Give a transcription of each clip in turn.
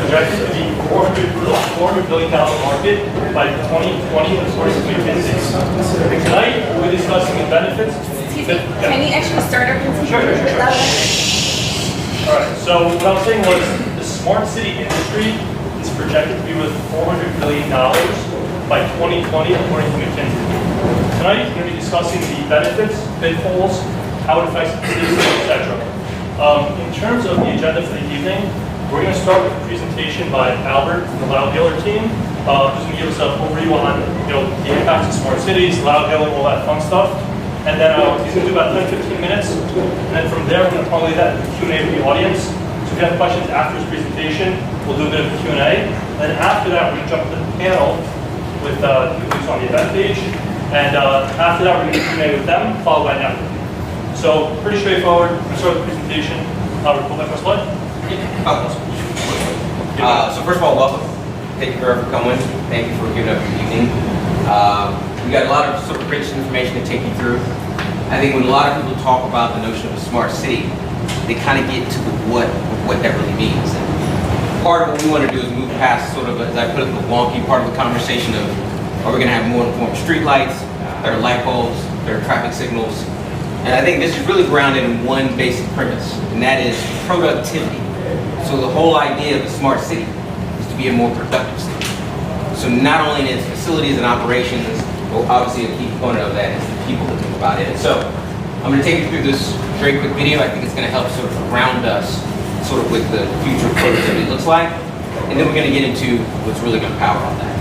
projected to be $400 billion market by 2020 according to McKinsey. Tonight, we'll be discussing the benefits. Can you actually start our presentation? Sure. All right, so what I was saying was the smart city industry is projected to be worth $400 billion by 2020 according to McKinsey. Tonight, we're going to be discussing the benefits, pitfalls, how it affects the city, etc. In terms of the agenda for the evening, we're going to start with a presentation by Albert from the Loud Hailer team, who's going to give us an overview on the impacts of smart cities, Loud Hailer, all that fun stuff. And then he's going to do about 10-15 minutes. And then from there, we're going to probably that Q&A with the audience. So if you have questions after his presentation, we'll do a bit of a Q&A. Then after that, we're going to jump to the panel with who's on the event page. And after that, we're going to do Q&A with them, followed by networking. So pretty straightforward. We'll start with the presentation. Albert, pull that first slide. So first of all, welcome. Thank you for coming. Thank you for giving up your evening. We got a lot of sort of rich information to take you through. I think when a lot of people talk about the notion of a smart city, they kind of get to the what that really means. And part of what we want to do is move past sort of, as I put it, the wonky part of the conversation of, are we going to have more informed street lights, better light bulbs, better traffic signals? And I think this is really grounded in one basic premise, and that is productivity. So the whole idea of a smart city is to be a more productive city. So not only in its facilities and operations, but obviously a key component of that is the people that think about it. And so I'm going to take you through this very quick video. I think it's going to help sort of ground us sort of with the future of productivity looks like. And then we're going to get into what's really going to power all that.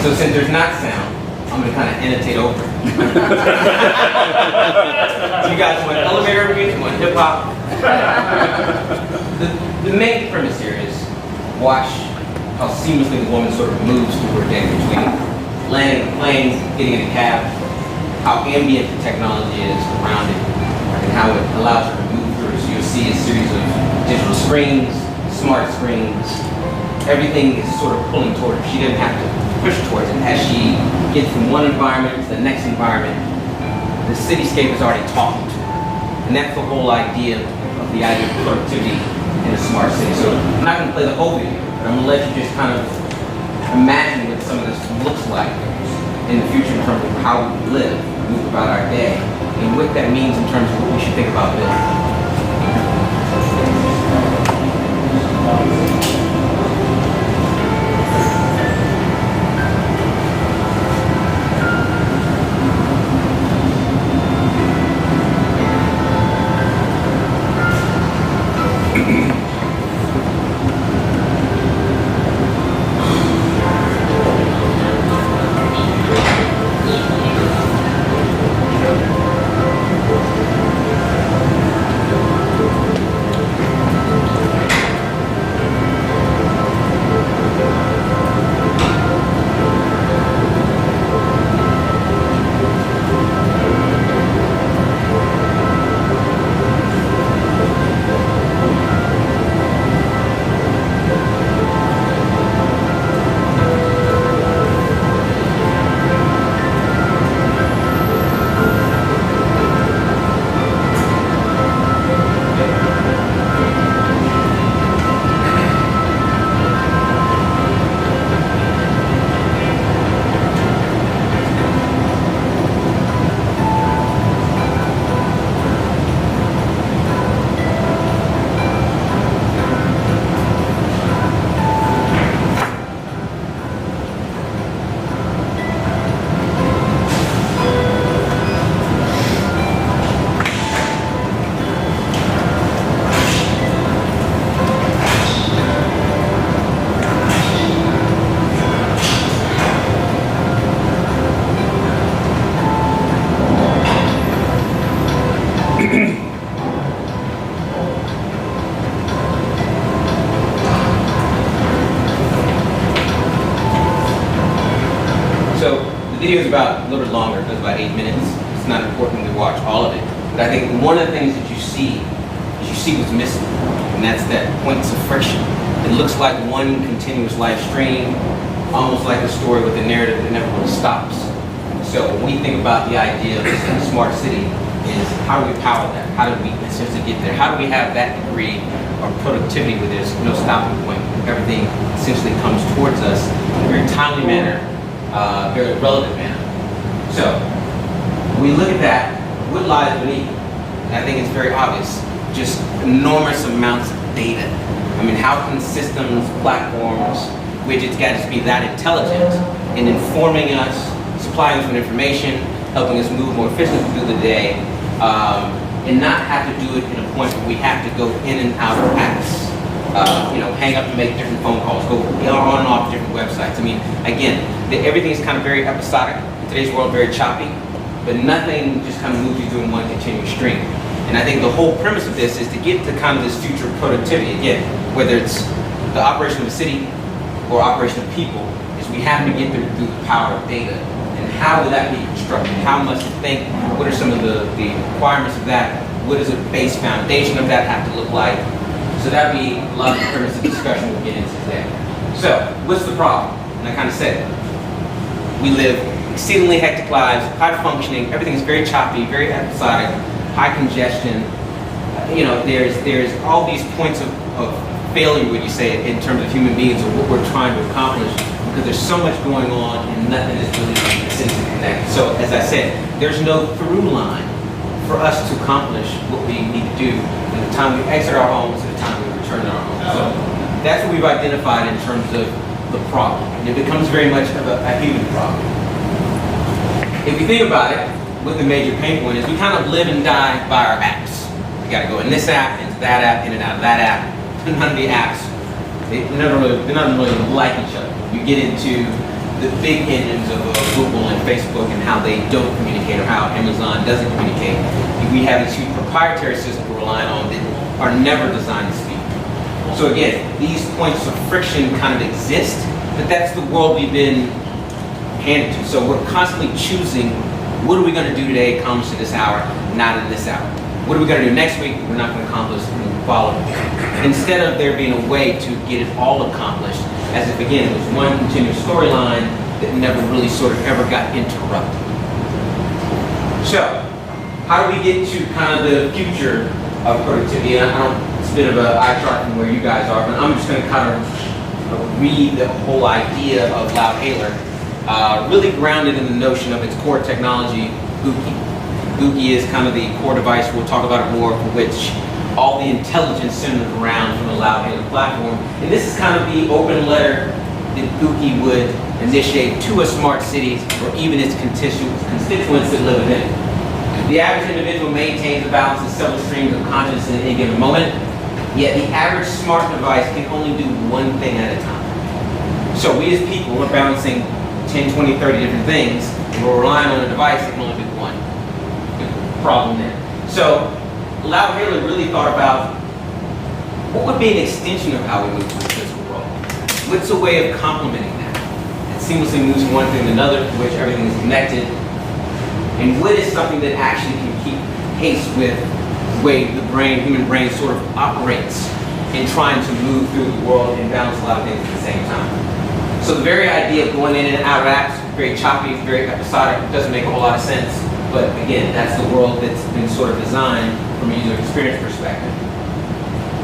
So since there's not sound, I'm going to kind of annotate over it. So you guys want elevator reviews, you want hip hop. The main premise here is watch how seamlessly the woman sort of moves through her day between landing the plane, getting in a cab, how ambient the technology is around it, and how it allows her to move through. So you'll see a series of digital screens, smart screens. Everything is sort of pulling toward her. She didn't have to push towards it. As she gets from one environment to the next environment, the cityscape is already talking to her. And that's the whole idea of the idea of productivity in a smart city. So I'm not going to play the whole video, but I'm going to let you just kind of imagine what some of this looks like in the future in terms of how we live, move about our day, and what that means in terms of what we should think about building. video is about a little bit longer, it goes about 8 minutes. It's not important to watch all of it. But I think one of the things that you see is you see what's missing, and that's that points of friction. It looks like one continuous live stream, almost like a story with a narrative that never really stops. So when we think about the idea of a smart city, is how do we power that? How do we essentially get there? How do we have that degree of productivity where there's no stopping point? Everything essentially comes towards us in a very timely manner, very relevant manner. So when we look at that, what lies beneath? And I think it's very obvious, just enormous amounts of data. I mean, how can systems, platforms, widgets get us to be that intelligent in informing us, supplying us with information, helping us move more efficiently through the day, and not have to do it in a point where we have to go in and out of apps, hang up and make different phone calls, go on and off different websites. I mean, again, everything is kind of very episodic. In today's world, very choppy, but nothing just kind of moves you through in one continuous stream. And I think the whole premise of this is to get to kind of this future of productivity, again, whether it's the operation of a city or operation of people, is we have to get there through the power of data. And how will that be constructed? How much to think? What are some of the requirements of that? What does a base foundation of that have to look like? So that would be a lot of the premise of discussion we'll get into today. So, what's the problem? And I kind of said it. We live exceedingly hectic lives, high functioning, everything is very choppy, very episodic, high congestion. There's all these points of failure, would you say, in terms of human beings or what we're trying to accomplish, because there's so much going on and nothing is really essentially connected. So as I said, there's no through line for us to accomplish what we need to do from the time we exit our homes to the time we return to our homes. So that's what we've identified in terms of the problem. And it becomes very much of a human problem. If you think about it, what the major pain point is, we kind of live and die by our apps. You got to go in this app, into that app, in and out of that app. None of the apps, they're not really like each other. You get into the big engines of Google and Facebook and how they don't communicate or how Amazon doesn't communicate. We have these huge proprietary systems we're relying on that are never designed to speak. So again, these points of friction kind of exist, but that's the world we've been handed to. So we're constantly choosing, what are we going to do today, accomplish in this hour, not in this hour. What are we going to do next week? We're not going to accomplish in the following week. Instead of there being a way to get it all accomplished, as if again, it was one continuous storyline that never really sort of ever got interrupted. So, how do we get to kind of the future of productivity? And it's a bit of an eye chart from where you guys are, but I'm just going to kind of read the whole idea of Loudhailer, really grounded in the notion of its core technology, Gookie. Gookie is kind of the core device, we'll talk about it more, for which all the intelligence centered around from the Loudhailer platform. And this is kind of the open letter that Gookie would initiate to a smart city or even its constituents that live within it. The average individual maintains a balance of several streams of consciousness in any given moment, yet the average smart device can only do one thing at a time. So we as people, we're balancing 10, 20, 30 different things, and we're relying on a device that can only do one. Good problem there. So Loudhailer really thought about what would be an extension of how we move through the physical world. What's a way of complementing that? It seamlessly moves from one thing to another, to which everything is connected. And what is something that actually can keep pace with the way the human brain sort of operates in trying to move through the world and balance a lot of things at the same time. So the very idea of going in and out of apps, very choppy, very episodic, doesn't make a whole lot of sense. But again, that's the world that's been sort of designed from a user experience perspective.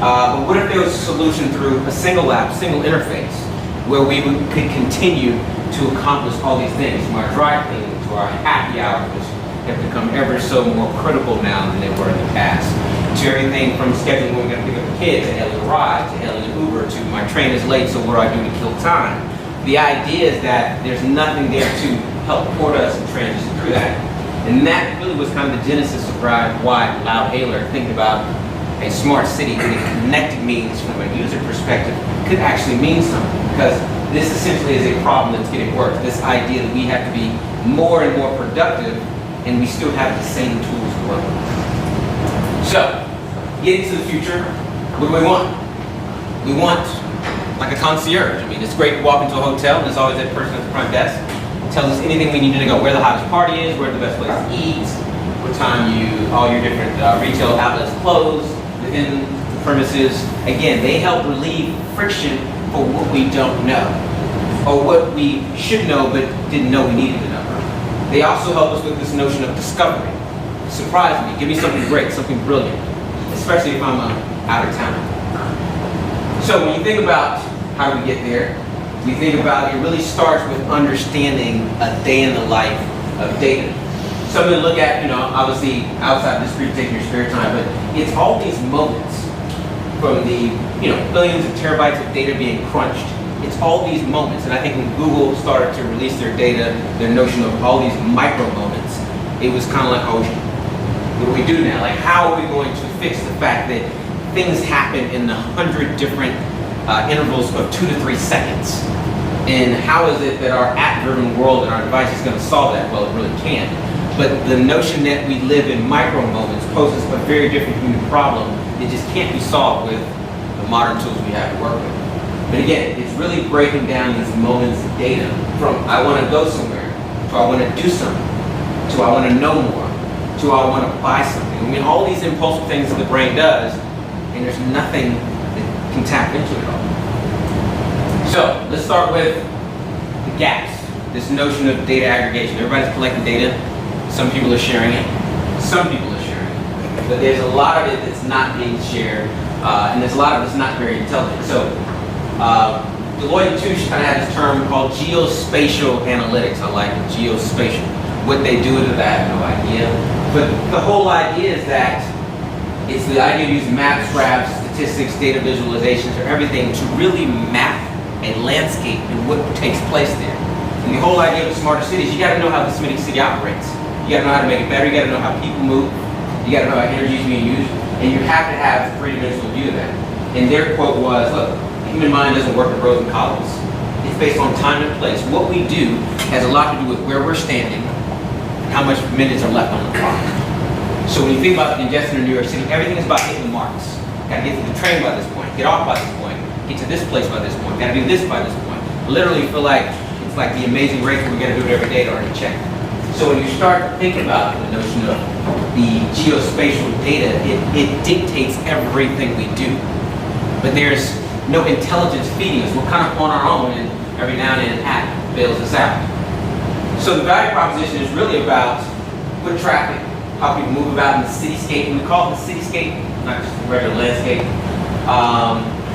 But what if there was a solution through a single app, single interface, where we could continue to accomplish all these things, from our dry cleaning to our happy hours, which have become ever so more critical now than they were in the past, to everything from scheduling when we're going to pick up a kid, to hailing a ride, to hailing an Uber, to my train is late, so what do I do to kill time? The idea is that there's nothing there to help port us and transition through that. And that really was kind of the genesis of why Loudhailer thinking about a smart city and a connected means from a user perspective could actually mean something. Because this essentially is a problem that's getting worse. This idea that we have to be more and more productive and we still have the same tools to work with. So, getting to the future, what do we want? We want like a concierge. I mean, it's great to walk into a hotel and there's always that person at the front desk. It tells us anything we need to know, where the hottest party is, where the best place to eat, what time all your different retail outlets close within the premises. Again, they help relieve friction for what we don't know, or what we should know but didn't know we needed to know. They also help us with this notion of discovery. Surprise me, give me something great, something brilliant, especially if I'm out of town. So when you think about how do we get there, we think about it really starts with understanding a day in the life of data. Something to look at, obviously outside this presentation, your spare time, but it's all these moments from the, billions of terabytes of data being crunched. It's all these moments, and I think when Google started to release their data, their notion of all these micro moments, it was kind of like, oh, what do we do now? Like, how are we going to fix the fact that things happen in 100 different intervals of 2 to 3 seconds? And how is it that our app-driven world and our device is going to solve that? Well, it really can't. But the notion that we live in micro moments poses a very different human problem. It just can't be solved with the modern tools we have to work with. But again, it's really breaking down these moments of data from I want to go somewhere, to I want to do something, to I want to know more, to I want to buy something. I mean, all these impulsive things that the brain does, and there's nothing that can tap into it all. So let's start with the gaps, this notion of data aggregation. Everybody's collecting data. Some people are sharing it. Some people are sharing it. But there's a lot of it that's not being shared, and there's a lot of it that's not very intelligent. So Deloitte & Touche kind of had this term called geospatial analytics. I like it, geospatial. What they do with it, I have no idea. But the whole idea is that it's the idea of using maps, graphs, statistics, data visualizations, or everything to really map a landscape and what takes place there. And the whole idea of smarter cities, you got to know how the city operates. You got to know how to make it better. You got to know how people move. You got to know how energy is being used, and you have to have a three-dimensional view of that. And their quote was, "Look, the human mind doesn't work in rows and columns. It's based on time and place. What we do has a lot to do with where we're standing and how much minutes are left on the clock." So when you think about the congestion in New York City, everything is about hitting the marks. Got to get to the train by this point, get off by this point, get to this place by this point, got to do this by this point. Literally feel like it's like the Amazing Race where we got to do it every day to already check. So when you start thinking about the notion of the geospatial data, it dictates everything we do. But there's no intelligence feeding us. We're kind of on our own, and every now and then an app bails us out. So the value proposition is really about foot traffic, how people move about in the cityscape. And we call it the cityscape, not just the regular landscape.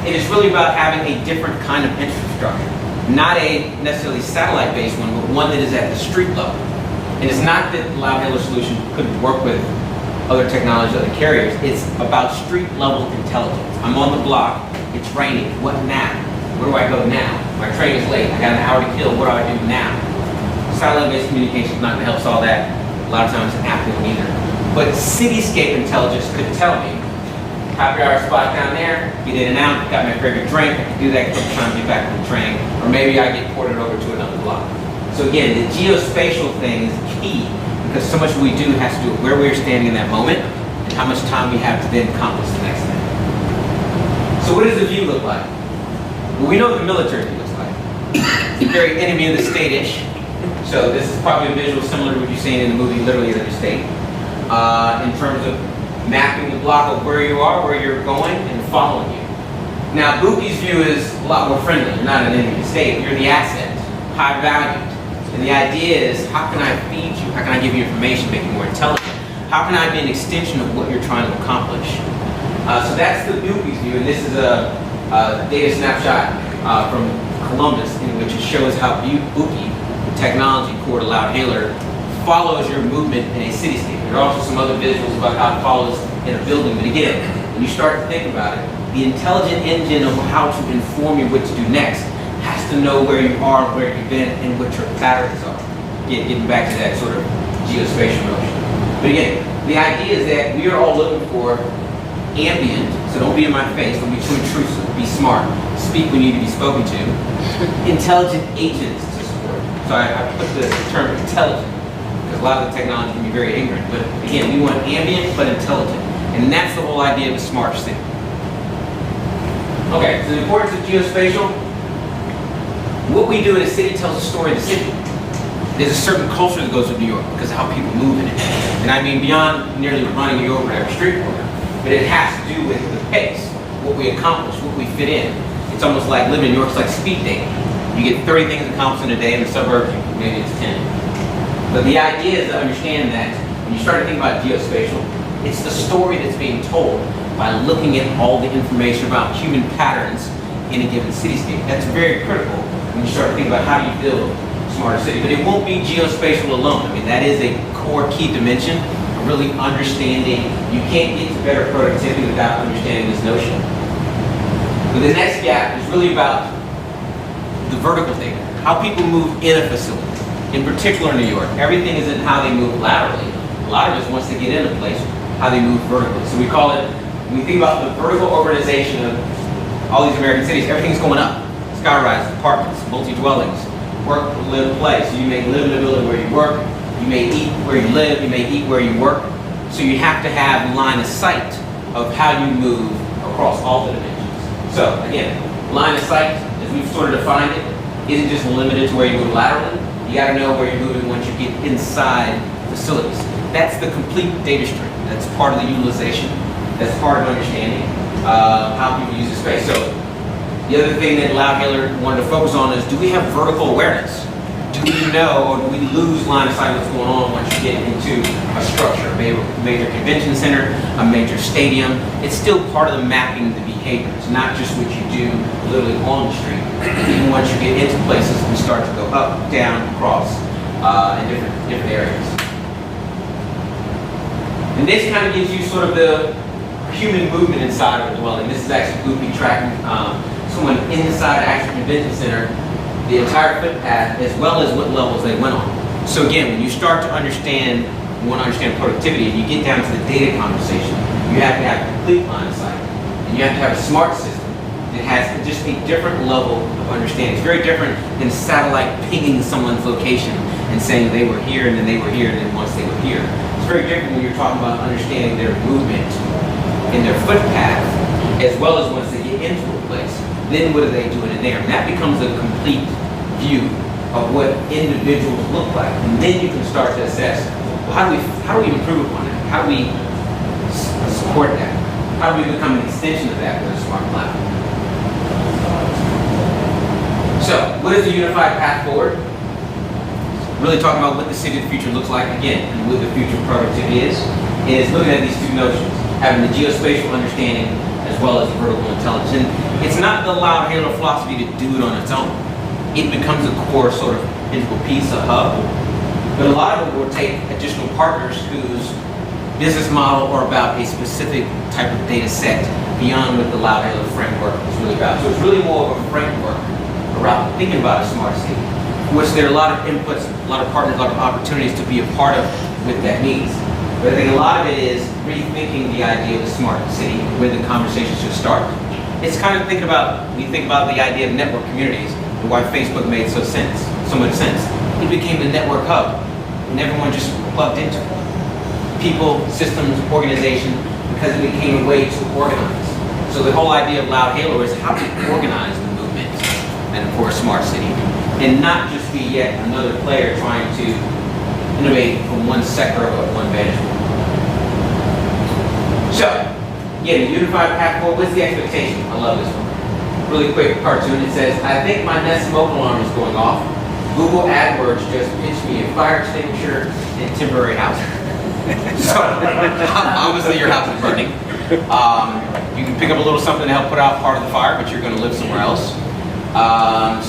It is really about having a different kind of infrastructure. Not a necessarily satellite-based one, but one that is at the street level. And it's not that the Loud Hailer solution couldn't work with other technologies, other carriers. It's about street-level intelligence. I'm on the block. It's raining. What now? Where do I go now? My train is late. I got an hour to kill. What do I do now? Satellite-based communication is not going to help solve that. A lot of times, an app won't either. But cityscape intelligence could tell me, happy hour spot down there, get in and out, got my favorite drink, I can do that quick time to get back on the train, or maybe I get ported over to another block. So again, the geospatial thing is key, because so much we do has to do with where we're standing in that moment, and how much time we have to then accomplish the next thing. So what does the view look like? Well, we know what the military view looks like. It's very enemy of the state-ish. So this is probably a visual similar to what you've seen in the movie, Literally Another State. In terms of mapping the block of where you are, where you're going, and following you. Now, Bookie's view is a lot more friendly. You're not an enemy of the state. You're the asset, high valued. And the idea is, how can I feed you? How can I give you information, make you more intelligent? How can I be an extension of what you're trying to accomplish? So that's the Bookie's view, and this is a data snapshot from Columbus, in which it shows how Bookie, the technology core to Loud Hailer, follows your movement in a cityscape. There are also some other visuals about how it follows in a building, but again, when you start to think about it, the intelligent engine of how to inform you what to do next has to know where you are, where you've been, and what your patterns are. Again, getting back to that sort of geospatial notion. But again, the idea is that we are all looking for ambient, so don't be in my face, don't be too intrusive, be smart, speak when you need to be spoken to, intelligent agents to support. So I put the term intelligent, because a lot of the technology can be very ignorant, but again, we want ambient but intelligent, and that's the whole idea of a smart city. Okay, so the importance of geospatial. What we do in a city tells the story of the city. there's a certain culture that goes with New York because of how people move in it. And I mean beyond merely running you over every street corner, but it has to do with the pace, what we accomplish, what we fit in. It's almost like living in New York, it's like speed dating. You get 30 things accomplished in a day. In the suburbs, maybe it's 10. But the idea is to understand that when you start to think about geospatial, it's the story that's being told by looking at all the information about human patterns in a given cityscape. That's very critical when you start to think about how do you build a smarter city. But it won't be geospatial alone. I mean, that is a core key dimension of really understanding. You can't get to better productivity without understanding this notion. But the next gap is really about the vertical data, how people move in a facility. In particular in New York, everything isn't how they move laterally. A lot of us, once they get in a place, how they move vertically. So we call it, when we think about the vertical urbanization of all these American cities, everything's going up. Skyrises, apartments, multi-dwellings, work, live, play. So you may live in a building where you work, you may eat where you live, you may eat where you work. So you have to have line of sight of how you move across all the dimensions. So again, line of sight, as we've sort of defined it, isn't just limited to where you move laterally. You got to know where you're moving once you get inside facilities. That's the complete data stream. That's part of the utilization. That's part of understanding how people use the space. So the other thing that Loudhailer wanted to focus on is, do we have vertical awareness? Do we know, or do we lose line of sight what's going on once you get into a structure, a major convention center, a major stadium? It's still part of the mapping the behaviors, not just what you do literally on the street. Even once you get into places, we start to go up, down, across, in different areas. And this kind of gives you sort of the human movement inside of a dwelling. This is actually Goopy tracking someone inside an actual convention center, the entire footpath, as well as what levels they went on. So again, when you start to understand, you want to understand productivity, and you get down to the data conversation, you have to have complete line of sight. And you have to have a smart system that has just a different level of understanding. It's very different than a satellite pinging someone's location and saying they were here, and then they were here, and then once they were here. It's very different when you're talking about understanding their movement and their footpath, as well as once they get into a place. Then what are they doing in there? And that becomes a complete view of what individuals look like. And then you can start to assess, well, how do we improve upon that? How do we support that? How do we become an extension of that with a smart platform? So, what is the unified path forward? Really talking about what the city of the future looks like, again, and what the future productivity is looking at these two notions, having the geospatial understanding as well as the vertical intelligence. And it's not the Loudhailer philosophy to do it on its own. It becomes a core sort of integral piece, a hub. But a lot of it will take additional partners whose business model are about a specific type of data set beyond what the Loudhailer framework is really about. So it's really more of a framework around thinking about a smart city, in which there are a lot of inputs, a lot of partners, a lot of opportunities to be a part of what that means. But I think a lot of it is rethinking the idea of a smart city, where the conversation should start. It's kind of thinking about, we think about the idea of network communities, and why Facebook made so much sense. It became the network hub, and everyone just plugged into it. People, systems, organization, because it became a way to organize. So the whole idea of Loudhailer is how to organize the movement, and for a smart city, and not just be yet another player trying to innovate from one sector of one vantage point. So, yeah, the unified path forward, what's the expectation? I love this one. Really quick cartoon, it says, I think my Nest smoke alarm is going off. Google AdWords just pitched me a fire extinguisher and temporary housing. So, obviously your house is burning. You can pick up a little something to help put out part of the fire, but you're going to live somewhere else.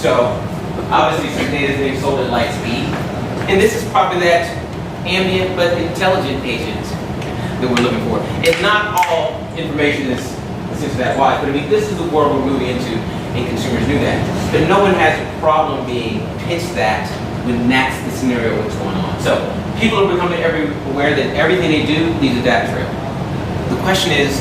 So, obviously some data is being sold at light speed. And this is probably that ambient but intelligent agent that we're looking for. And not all information is essentially that wide, but I mean, this is the world we're moving into, and consumers knew that. But no one has a problem being pitched that when that's the scenario of what's going on. So people are becoming aware that everything they do leaves a data trail. The question is,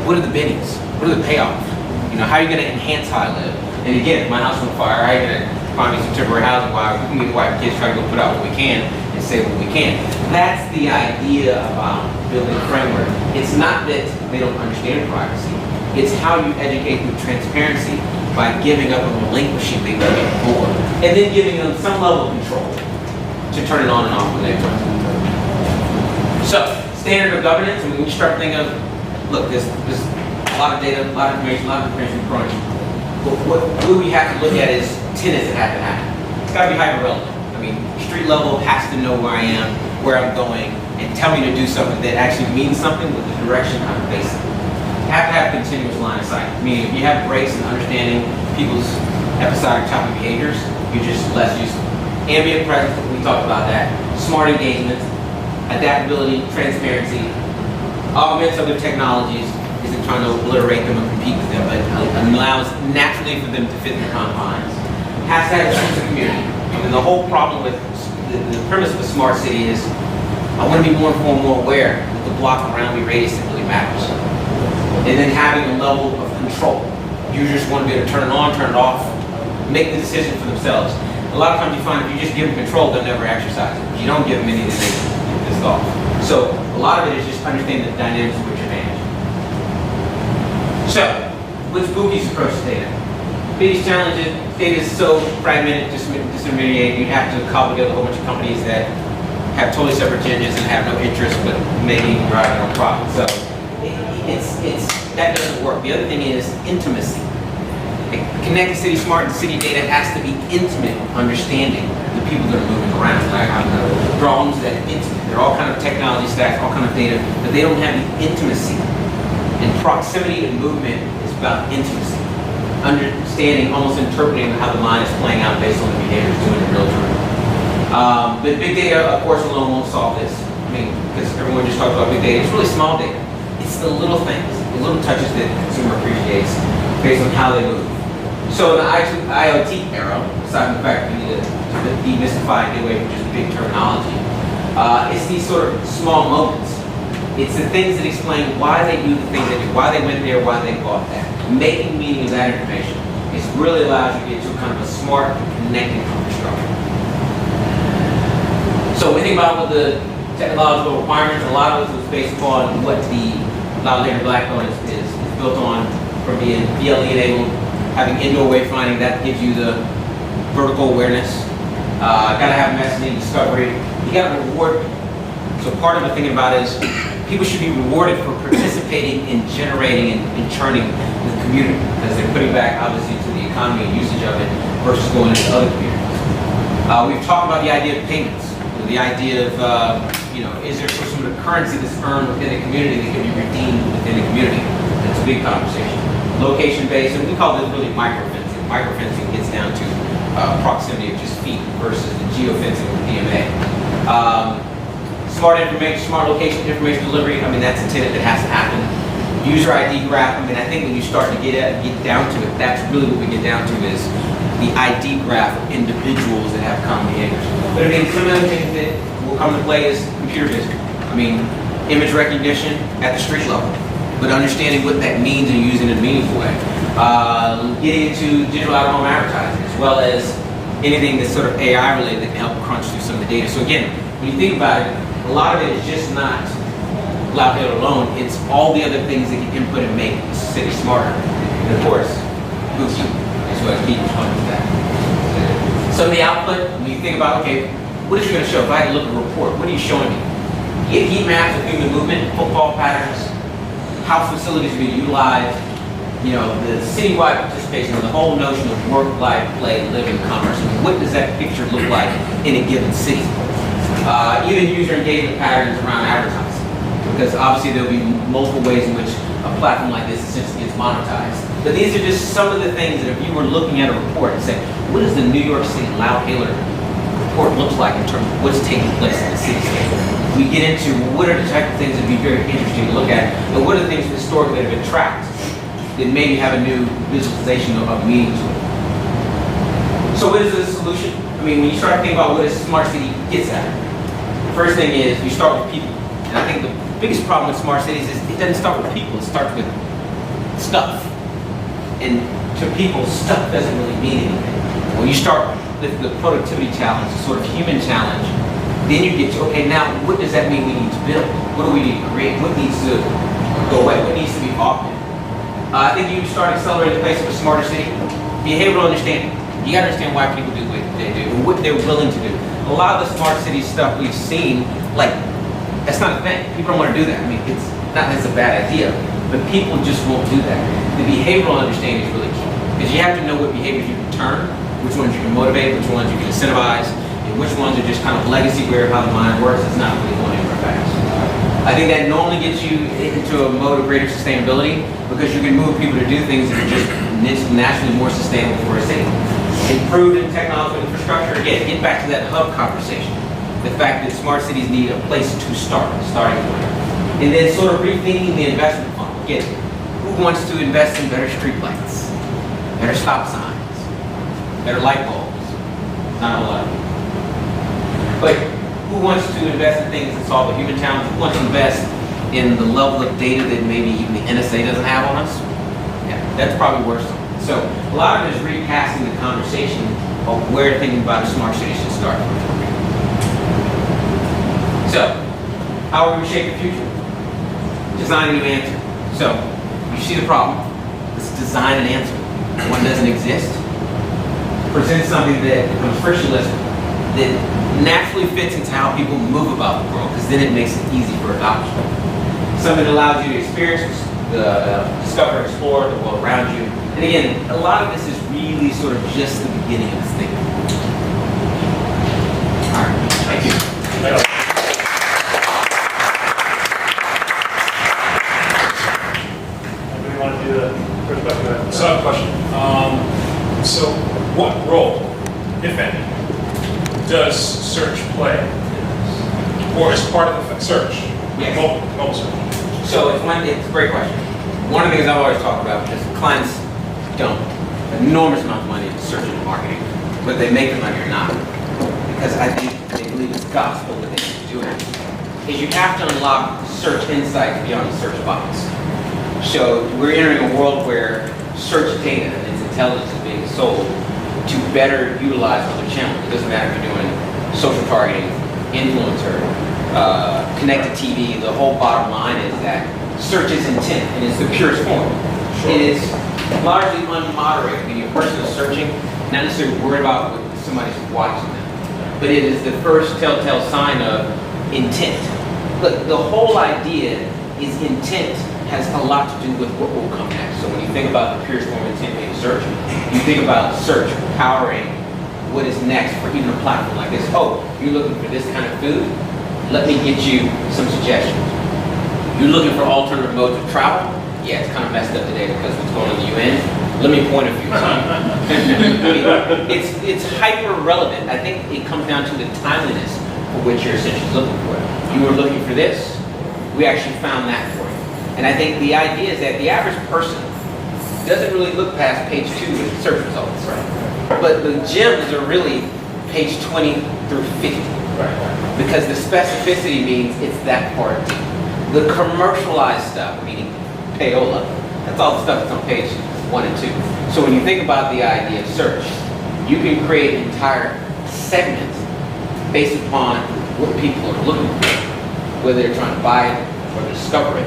what are the bennies? What are the payoffs? You know, how are you going to enhance how I live? And again, if my house is on fire, how are you going to find me some temporary housing while we can get white kids try to go put out what we can and say what we can. That's the idea about building a framework. It's not that they don't understand privacy. It's how you educate through transparency by giving up and relinquishing things before, and then giving them some level of control to to turn it on and off when they want. So, standard of governance, and when you start thinking of, look, there's a lot of data, a lot of information crunch. But what we have to look at is tenets that have to happen. It's got to be hyper-relevant. I mean, street level has to know where I am, where I'm going, and tell me to do something that actually means something with the direction I'm facing. You have to have continuous line of sight. Meaning, if you have breaks in understanding people's episodic type of behaviors, you're just less useful. Ambient presence, we talked about that. Smart engagement, adaptability, transparency, augments other technologies, isn't trying to obliterate them or compete with them, but allows naturally for them to fit in the confines. Has to have a sense of community. And the whole problem with the premise of a smart city is, I want to be more informed, more aware that the block around me radius that really matters. And then having a level of control. Users want to be able to turn it on, turn it off, make the decision for themselves. A lot of times you find if you just give them control, they'll never exercise it. If you don't give them any, then they get pissed off. So a lot of it is just understanding the dynamics of which advantage. So, what's Bookie's approach to data? Biggest challenge is data is so fragmented, disintermediated, you have to cobble together a whole bunch of companies that have totally separate agendas and have no interest but making and driving their own profit. So that doesn't work. The other thing is intimacy. Connected city smart and city data has to be intimate, understanding the people that are moving around. Like drones that are intimate. They're all kind of technology stacks, all kind of data, but they don't have the intimacy. And proximity and movement is about intimacy. Understanding, almost interpreting how the mind is playing out based on the behaviors doing in real time. But big data, of course, alone won't solve this. I mean, because everyone just talks about big data. It's really small data. It's the little things, the little touches that the consumer appreciates based on how they move. So in the IoT era, aside from the fact that we need to demystify and get away from just big terminology, it's these sort of small moments. It's the things that explain why they do the things they do, why they went there, why they bought that. Making meaning of that information is really allows you to get to kind of a smart, connected infrastructure. So when we think about what the technological requirements, a lot of it was based upon what the cloud layer backbone is built on, from being BLE enabled, having indoor wayfinding, that gives you the vertical awareness. Got to have messaging, discovery. You got to reward people. So part of the thinking about is people should be rewarded for participating in generating and churning the community, because they're putting back obviously to the economy and usage of it versus going into other communities. We've talked about the idea of payments, the idea of is there some sort of currency that's earned within a community that can be redeemed within a community? That's a big conversation. Location-based, and we call this really microfencing. Microfencing gets down to proximity of just feet versus the geofencing with DMA. Smart information, smart location information delivery, I mean, that's a tenet that has to happen. User ID graph, I mean, I think when you start to get down to it, that's really what we get down to is the ID graph of individuals that have common behaviors. But I mean, some of the things that will come into play is computer vision. I mean, image recognition at the street level, but understanding what that means and using it in a meaningful way. Getting into digital out-of-home advertising, as well as anything that's sort of AI related that can help crunch through some of the data. So again, when you think about it, a lot of it is just not cloud data alone, it's all the other things that can input and make the city smarter. And of course, Bookie is what keeps funding that. So the output, when you think about, okay, what is it going to show? If I had to look at a report, what are you showing me? You get heat maps of human movement, football patterns, how facilities are being utilized, the citywide participation, the whole notion of work, life, play, living, commerce. I mean, what does that picture look like in a given city? Even user engagement patterns around advertising, because obviously there'll be multiple ways in which a platform like this essentially gets monetized. But these are just some of the things that if you were looking at a report and saying, what does the New York City Loud-Hailer report looks like in terms of what's taking place in the cityscape? We get into what are the type of things that would be very interesting to look at, and what are the things historically that have been tracked that maybe have a new visualization of meaning to it. So what is the solution? I mean, when you start thinking about what a smart city gets at, the first thing is you start with people. And I think the biggest problem with smart cities is it doesn't start with people, it starts with stuff. And to people, stuff doesn't really mean anything. When you start with the productivity challenge, the sort of human challenge, then you get to, okay, now what does that mean we need to build? What do we need to create? What needs to go away? What needs to be augmented? I think you start accelerating the pace of a smarter city. Behavioral understanding. You got to understand why people do what they do and what they're willing to do. A a lot of the smart city stuff we've seen, like, that's not a thing. People don't want to do that. I mean, it's not that it's a bad idea, but people just won't do that. The behavioral understanding is really key, because you have to know what behaviors you can turn, which ones you can motivate, which ones you can incentivize, and which ones are just kind of legacy where how the mind works. It's not really going anywhere fast. I think that normally gets you into a mode of greater sustainability, because you can move people to do things that are just naturally more sustainable for a city. Improved in technological infrastructure, again, get back to that hub conversation. The fact that smart cities need a place to start, a starting point. And then sort of rethinking the investment funnel. Again, who wants to invest in better streetlights, better stop signs, better light bulbs? Not a lot of people. But who wants to invest in things that solve a human challenge? Who wants to invest in the level of data that maybe even the NSA doesn't have on us? Yeah, that's probably worse. So a lot of it is recasting the conversation of where thinking about a smart city should start. So, how are we shape the future? Design a new answer. So, you see the problem, let's design an answer. One doesn't exist. Present something that becomes frictionless, that naturally fits into how people move about the world, because then it makes it easy for adoption. Something that allows you to experience, discover, explore the world around you. And again, a lot of this is really sort of just the beginning of this thing. All right, thank you. Anybody want to do the first question? So I have a question. So what role, if any, does search play? Or is part of the search? Yes. Mobile search. So it's a great question. One of the things I've always talked about is clients dump enormous amount of money into search and marketing, whether they make the money or not. Because I think they believe it's gospel what they need to do it. Is you have to unlock search insights beyond the search box. So we're entering a world where search data and its intelligence is being sold to better utilize other channels. It doesn't matter if you're doing social targeting, influencer, connected TV. The whole bottom line is that search is intent, and it's the purest form. Sure. It is largely unmoderated, meaning a person is searching, not necessarily worried about what somebody's watching them, but it is the first telltale sign of intent. Look, the whole idea is intent has a lot to do with what will come next. So when you think about the purest form of intent being search, you think about search powering what is next for even a platform like this. Oh, you're looking for this kind of food? Let me get you some suggestions. You're looking for alternative modes of travel? Yeah, it's kind of messed up today because what's going on in the UN. Let me point a few to you. It's hyper relevant. I think it comes down to the timeliness for which you're essentially looking for it. You were looking for this, we actually found that for you. And I think the idea is that the average person doesn't really look past page 2 with search results. Right. But the gems are really page 20 through 50. Right. Because the specificity means it's that part deep. The commercialized stuff, meaning payola, that's all the stuff that's on page 1 and 2. So when you think about the idea of search, you can create entire segments based upon what people are looking for, whether they're trying to buy it or discover it.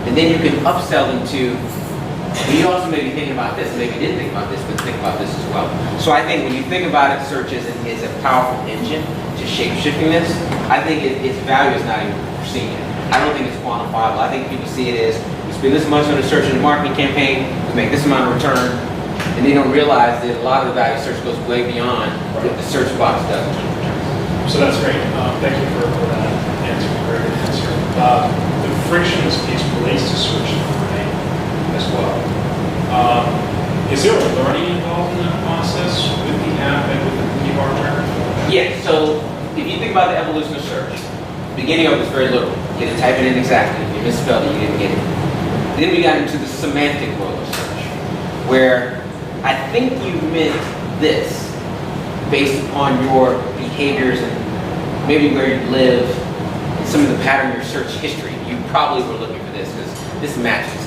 And then you can upsell them to, well, you also may be thinking about this, maybe you didn't think about this, but think about this as well. So I think when you think about it, search is a powerful engine to shape-shifting this. I think its value is not even foreseen yet. I don't think it's quantifiable. I think people see it as, we spend this much on a search and marketing campaign, we make this amount of return, and they don't realize that a lot of the value of search goes way beyond what the search box does in terms of return. So that's great. Thank you for that answer. Very good answer. The frictionless piece relates to search as well. Is there a learning involved in that process with the app and with the hardware? Yeah, so if you think about the evolution of search, beginning of it was very little. You had to type it in exactly. If you misspelled it, you didn't get it. Then we got into the semantic world of search, where I think you meant this based upon your behaviors and maybe where you live, and some of the pattern of your search history. You probably were looking for this because this matches.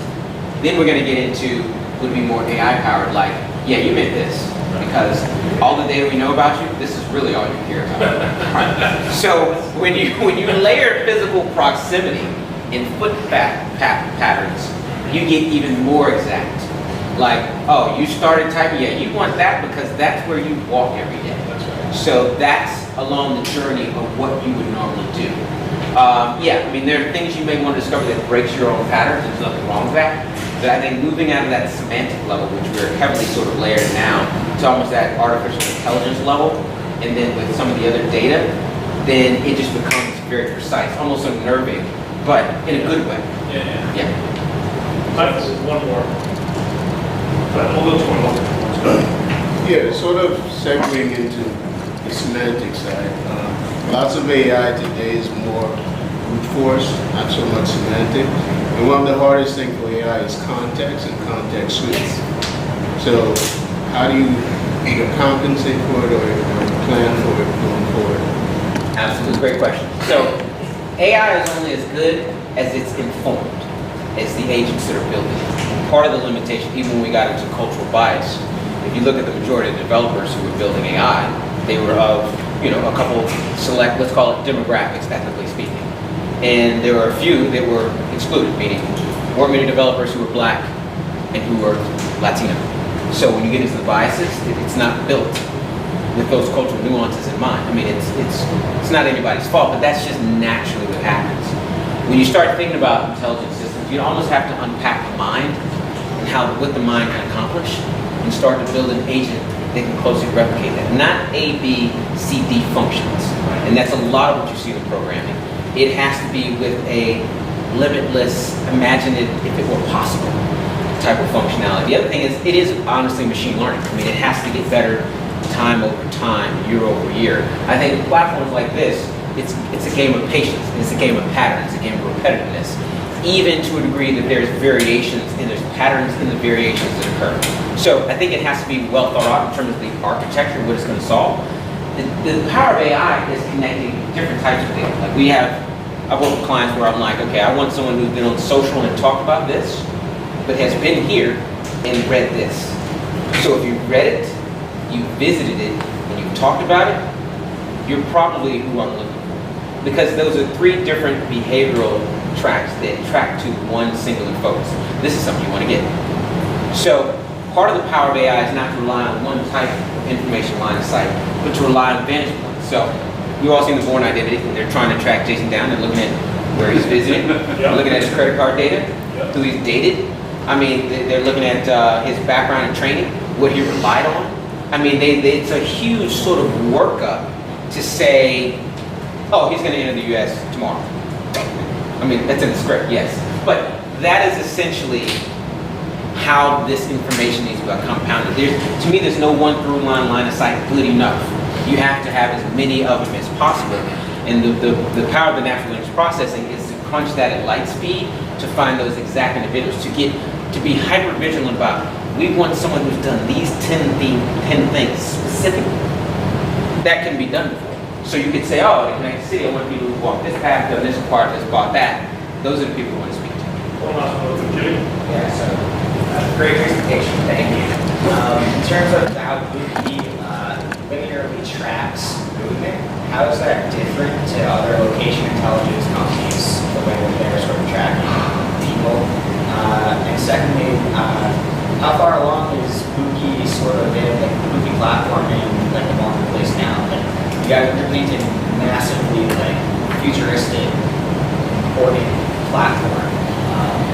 Then we're going to get into would be more AI powered, like, yeah, you meant this because all the data we know about you, this is really all you care about. Right. So when you layer physical proximity in foot patterns, you get even more exact. Like, oh, you started typing, yeah, you want that because that's where you walk every day. That's right. So that's along the journey of what you would normally do. Yeah, I mean, there are things you may want to discover that breaks your own patterns. There's nothing wrong with that. But I think moving out of that semantic level, which we're heavily sort of layered now, to almost that artificial intelligence level, and then with some of the other data, then it just becomes very precise, almost unnerving, but in a good way. Yeah. Yeah. Time for one more. We'll go to one more. Let's go. Yeah, sort of segueing into the semantic side. Lots of AI today is more brute force, not so much semantic. And one of the hardest things for AI is context and context switch. So how do you either compensate for it or plan for it going forward? Absolutely, great question. So AI is only as good as it's informed, as the agents that are building it. Part of the limitation, even when we got into cultural bias, if you look at the majority of developers who were building AI, they were of, a couple select, let's call it demographics, technically speaking. And there were a few that were excluded, meaning weren't many developers who were black and who were Latino. So when you get into the biases, it's not built with those cultural nuances in mind. I mean, it's not anybody's fault, but that's just naturally what happens. When you start thinking about intelligent systems, you almost have to unpack the mind and what the mind can accomplish, and start to build an agent that can closely replicate that. Not A, B, C, D functions. And that's a lot of what you see in programming. It has to be with a limitless, imagine it if it were possible type of functionality. The other thing is, it is honestly machine learning. I mean, it has to get better time over time, year over year. I think with platforms like this, it's a game of patience, it's a game of patterns, it's a game of repetitiveness. Even to a degree that there's variations and there's patterns in the variations that occur. So I think it has to be well thought out in terms of the architecture, what it's going to solve. The power of AI is connecting different types of data. Like I've worked with clients where I'm like, okay, I want someone who's been on social and talked about this, but has been here and read this. So if you've read it, you visited it, and you've talked about it, you're probably who I'm looking for. Because those are three different behavioral tracks that track to one singular focus. This is something you want to get. So part of the power of AI is not to rely on one type of information line of sight, but to rely on vantage points. So we've all seen the Born Identity, and they're trying to track Jason down. They're looking at where he's visiting, they're looking at his credit card data, who he's dated. I mean, they're looking at his background and training, what he relied on. I mean, it's a huge sort of workup to say, oh, he's going to enter the U.S. tomorrow. I mean, that's in the script, yes. But that is essentially how this information needs to be compounded. To me, there's no one through line of sight good enough. You have to have as many of them as possible. And the power of the natural language processing is to crunch that at light speed to find those exact individuals, to be hyper vigilant about, we want someone who's done these 10 things specifically. That can be done before. So you could say, oh, in Connected City, I want people who walk this path, done this, acquired this, bought that. Those are the people we want to speak to. One last one from Jimmy. Yeah, so great presentation, thank you. In terms of how Bookie linearly tracks movement, how is that different to other location intelligence companies, the way that they're sort of tracking people? And secondly, how far along is Bookie sort of in the Bookie platform in like the marketplace now? Like, you guys are implementing massively like futuristic reporting platform.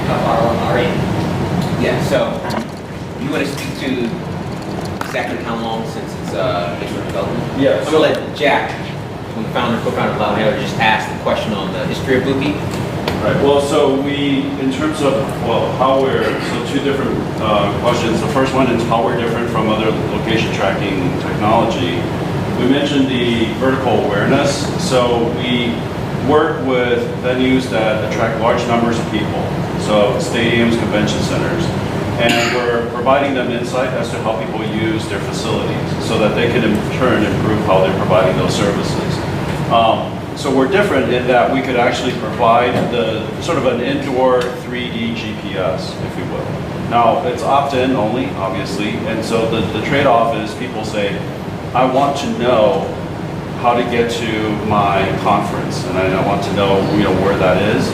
How far along are you? Yeah, so you want to speak to exactly how long since it's initial development? Yeah. I'm going to let Jack, from the founder and co-founder of Loud just ask the question on the history of Bookie. Right, well, so in terms of, two different questions. The first one is how we're different from other location tracking technology. We mentioned the vertical awareness. So we work with venues that attract large numbers of people. So stadiums, convention centers. And we're providing them insight as to how people use their facilities so that they can in turn improve how they're providing those services. So we're different in that we could actually provide the sort of an indoor 3D GPS, if you will. Now, it's opt-in only, obviously, and so the trade-off is people say, I want to know how to get to my conference, and I want to know, where that is.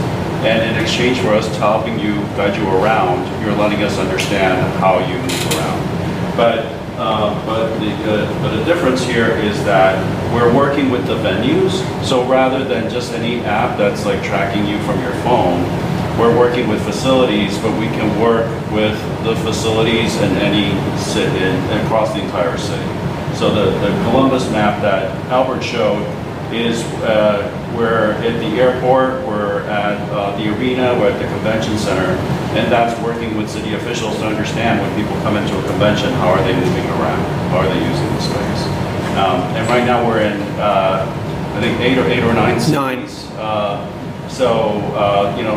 And in exchange for us helping you, guide you around, you're letting us understand how you move around. But but the difference here is that we're working with the venues. So rather than just any app that's like tracking you from your phone, we're working with facilities, but we can work with the facilities in any city, across the entire city. So the Columbus map that Albert showed is we're at the airport, we're at the arena, we're at the convention center, and that's working with city officials to understand when people come into a convention, how are they moving around, how are they using the space. And right now we're in, I think eight or nine cities. So,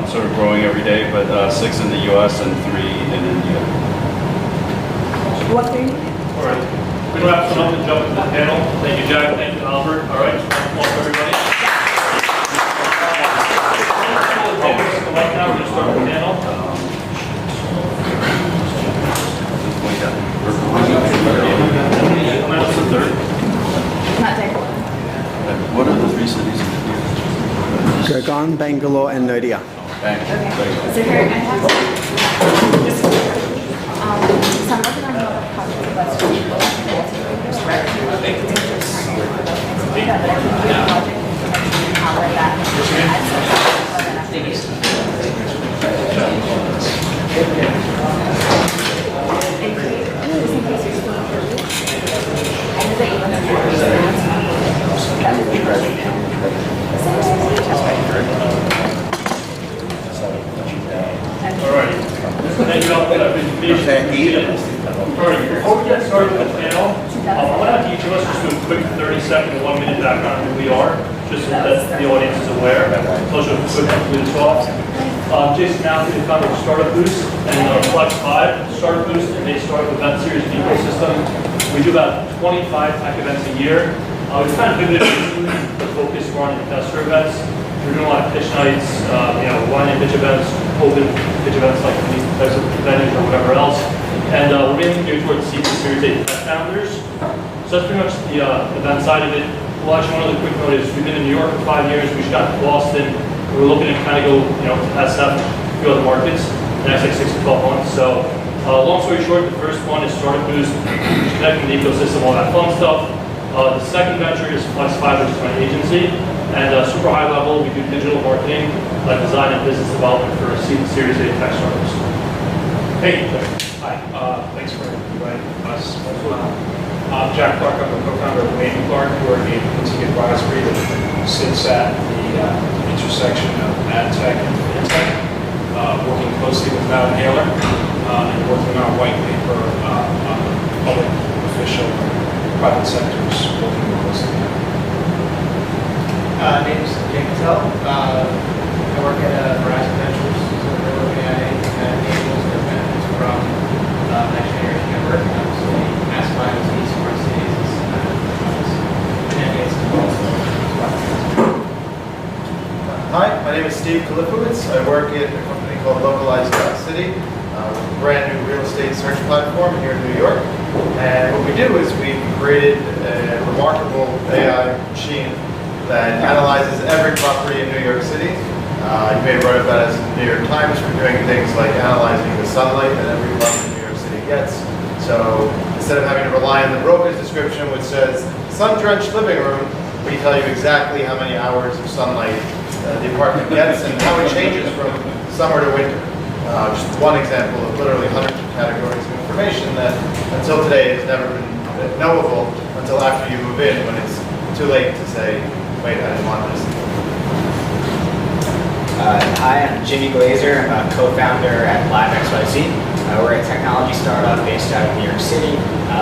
sort of growing every day, but 6 in the US and 3 in India. What do you? All right. We're going to wrap up and jump into the panel. Thank you, Jack. Thank you, Albert. All right. Welcome, everybody. Come up now. We're going to start the panel. What's the third? Not Dagwood. What are the 3 cities in India? Gurgaon, Bangalore, and Noida. Okay. So here I have so I'm working on another project that's really low integrators, right? But I can do a project and power that. And create, just in case you're still in the I know that even that would be great. All right. Thank you all for that presentation. All right, before we get started with the panel, I want to have each of us just do a quick 30-second to 1-minute background on who we are, just so that the audience is aware. So just a quick lead us off. Jason Malley, the founder of Startup Boost and Flex 5. Startup Boost is a startup event series ecosystem. We do about 25 tech events a year. We've kind of pivoted recently to focus more on investor events. We're doing a lot of pitch nights, wine and pitch events, open pitch events like these types of venues or whatever else. And we're mainly geared towards seed and Series A tech founders. So that's pretty much the event side of it. Well, actually, one other quick note is we've been in New York for 5 years. We just got to Boston. We're looking to kind of go, to SF, a few other markets in the next 6 to 12 months. So long story short, the first one is Startup Boost, connecting the ecosystem, all that fun stuff. The second venture is Flex 5, which is my agency. And super high level, we do digital marketing, like design and business development for seed and Series A tech startups. Hey, Hi, thanks for inviting us as well. I'm Jack Clark, I'm the co-founder of Wayne Clark. We're a boutique advisory that sits at the intersection of ad tech and fintech, working closely with Matt Naylor and working on a white paper on public, official, private sectors, working closely. Name's Jake Patel. I work at Verizon Ventures, so we're looking at enables and benefits from next generation network. So we maximize these smart cities Hi, my name is Steve Kalifowitz. I work at a company called Localize.City, a brand new real estate search platform here in New York. And what we do is we've created a remarkable AI machine that analyzes every property in New York City. You may have read about it in the New York Times for doing things like analyzing the sunlight that every property in New York City gets. So instead of having to rely on the broker's description, which says sun-drenched living room, we tell you exactly how many hours of sunlight the apartment gets and how it changes from summer to winter. Just one example of literally hundreds of categories of information that until today has never been knowable until after you move in, when it's too late to say, wait, I didn't want this. Hi, I'm Jimmy Glazer. I'm a co-founder at Live XYZ. We're a technology startup based out of New York City.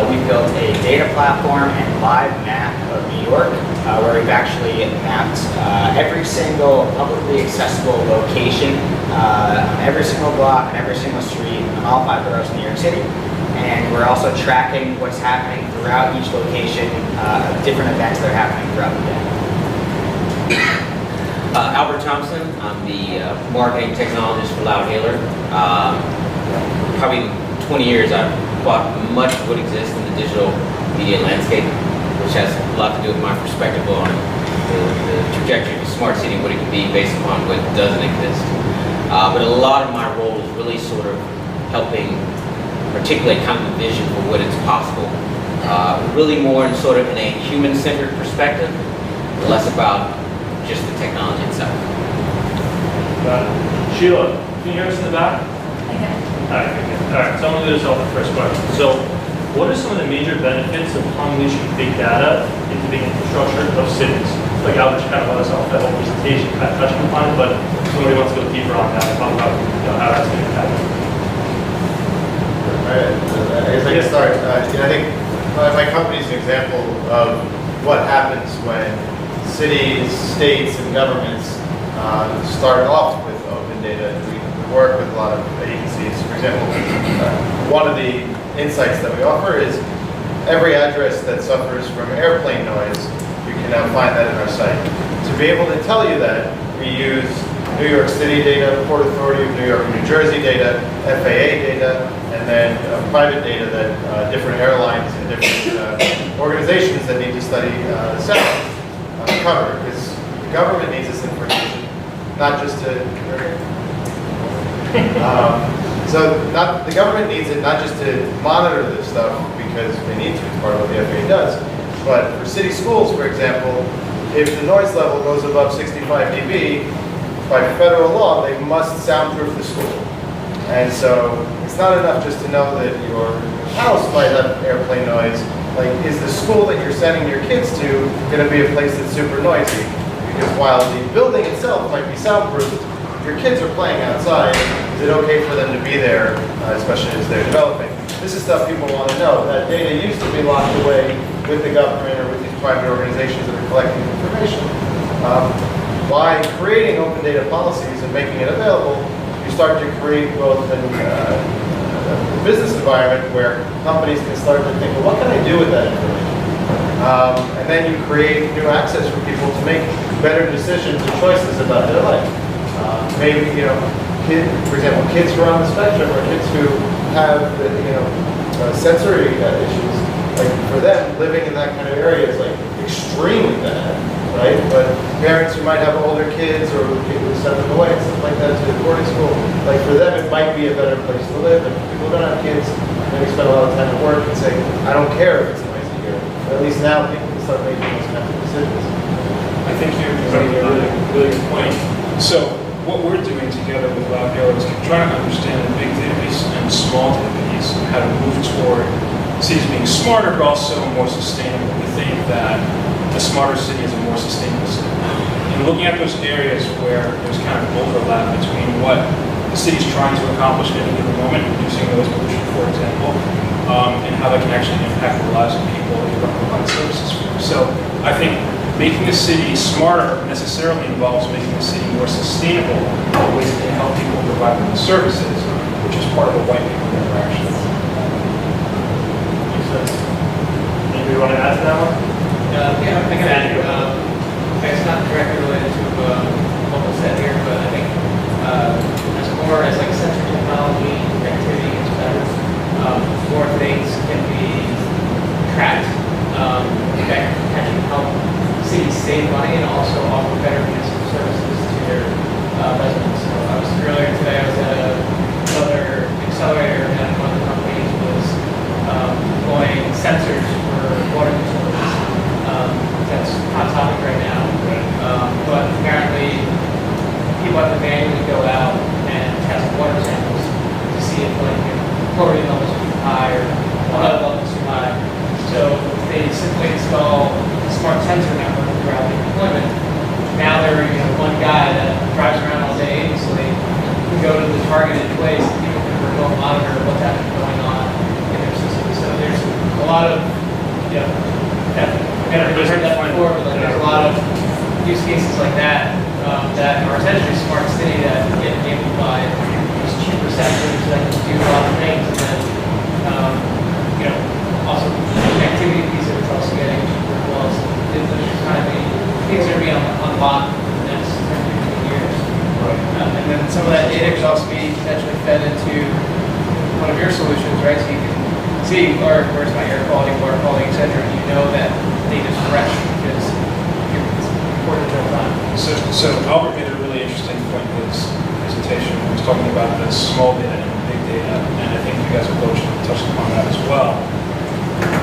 We've built a data platform and live map of New York, where we've actually mapped every single publicly accessible location on every single block, on every single street, on all 5 boroughs in New York City. And we're also tracking what's happening throughout each location, different events that are happening throughout the day. Albert Thompson, I'm the Marketing Technologist for Loudhailer. Probably 20 years I've bought much of what exists in the digital media landscape, which has a lot to do with my perspective on the trajectory of a smart city, what it can be based upon what doesn't exist. But a lot of my role is really sort of helping articulate kind of a vision for what is possible. Really more in sort of in a human-centered perspective, less about just the technology itself. Got it. Sheila, can you hear us in the back? Okay. All right, very good. All right, so I'm going to do this off the first question. So what are some of the major benefits of unleashing big data into the infrastructure of cities? Like Albert kind of let us off that whole presentation, kind of touching upon it, but if somebody wants to go deeper on that and talk about how that's going to impact it. I guess I can start. I think my company is an example of what happens when cities, states, and governments start off with open data. We work with a lot of agencies. For example, one of the insights that we offer is every address that suffers from airplane noise, you can now find that in our site. To be able to tell you that, we use New York City data, Port Authority of New York and New Jersey data, FAA data, and then private data that different airlines and different organizations that need to study sound cover. Because the government needs this information, not just to... the government needs it not just to monitor this stuff because they need to, it's part of what the FAA does, but for city schools, for example, if the noise level goes above 65 dB, by federal law, they must soundproof the school. And so it's not enough just to know that your house might have airplane noise. Like, is the school that you're sending your kids to going to be a place that's super noisy? Because while the building itself might be soundproofed, your kids are playing outside. Is it okay for them to be there, especially as they're developing? This is stuff people want to know. That data used to be locked away with the government or with these private organizations that are collecting information. By creating open data policies and making it available, you start to create both a business environment where companies can start to think, well, what can I do with that information? And then you create new access for people to make better decisions and choices about their life. Maybe, for example, kids who are on the spectrum or kids who have, sensory issues. Like for them, living in that kind of area is like extremely bad, right? But parents who might have older kids or people who send them away and stuff like that to the boarding school, like for them, it might be a better place to live. And people who don't have kids, maybe spend a lot of time at work and say, I don't care if it's noisy here. But at least now people can start making those kinds of decisions. I think you're making a really, really good point. So what we're doing together with LabGo is trying to understand the big data piece and small data piece, and how to move toward cities being smarter, but also more sustainable. We think that a smarter city is a more sustainable city. And looking at those areas where there's kind of overlap between what the city's trying to accomplish at any given moment, reducing noise pollution, for example, and how that can actually impact the lives of people that you're providing services for. So I think making the city smarter necessarily involves making the city more sustainable in ways that can help people provide them the services, which is part of the white paper interaction. Makes sense. Anybody want to add to that one? Yeah, I can add. It's not directly related to what was said here, but I think as more as like sensor technology, connectivity gets better, more things can be tracked that can help cities save money and also offer better municipal services to their residents. So I was earlier today. I was at another accelerator, and one of the companies was deploying sensors for water utilities. That's a hot topic right now. But apparently, people have to manually go out and test water samples to see if chlorine levels are too high or lead levels too high. So they simply install a smart sensor network throughout the deployment. Now they're one guy that drives around all day aimlessly can go to the targeted place and people can remote monitor what's actually going on in their system. So there's a lot of, I've heard that before, but there's a lot of use cases like that that are essentially smart city that get enabled by these cheaper sensors that can do a lot of things, and then also the connectivity piece of it's also getting cheaper as well. So there's kind of things are being unlocked in the next 10 to 15 years. Right. And then some of that data could also be potentially fed into one of your solutions, right? So you can see where's my air quality, water quality, etc. And you know that data is fresh because it's recorded in real time. So Albert made a really interesting point. Is presentation, I was talking about the small data and big data, and I think you guys have both touched upon that as well.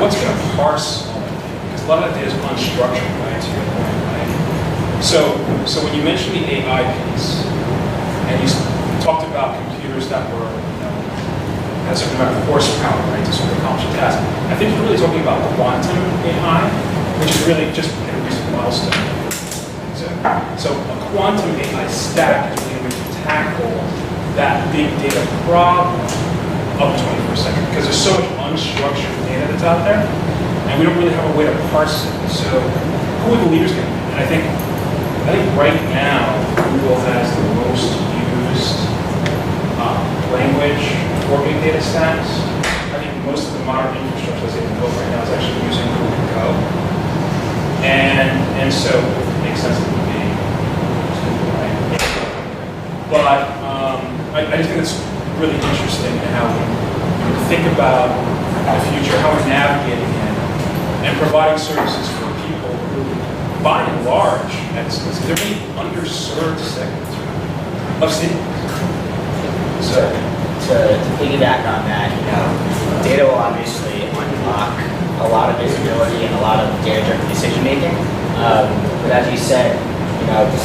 What's going to parse all that data? Because a lot of that data is unstructured, right, to your point, right? So when you mentioned the AI piece, and you talked about computers that were, had a certain amount of horsepower, right, to sort of accomplish a task, I think you're really talking about quantum AI, which is really just a recent milestone. So a quantum AI stack is really going to tackle that big data problem of the 21st century, because there's so much unstructured data that's out there, and we don't really have a way to parse it. So who are the leaders going to be? And I think right now, Google has the most used language for big data stacks. I think most of the modern infrastructure that's being built right now is actually using Google Go. And so it makes sense that it would be Google, right? But I just think it's really interesting in how we think about the future, how we're navigating it, and providing services for people who, by and large, they're really underserved segments of cities. So to piggyback on that, data will obviously unlock a lot of visibility and a lot of data-driven decision-making. But as you said,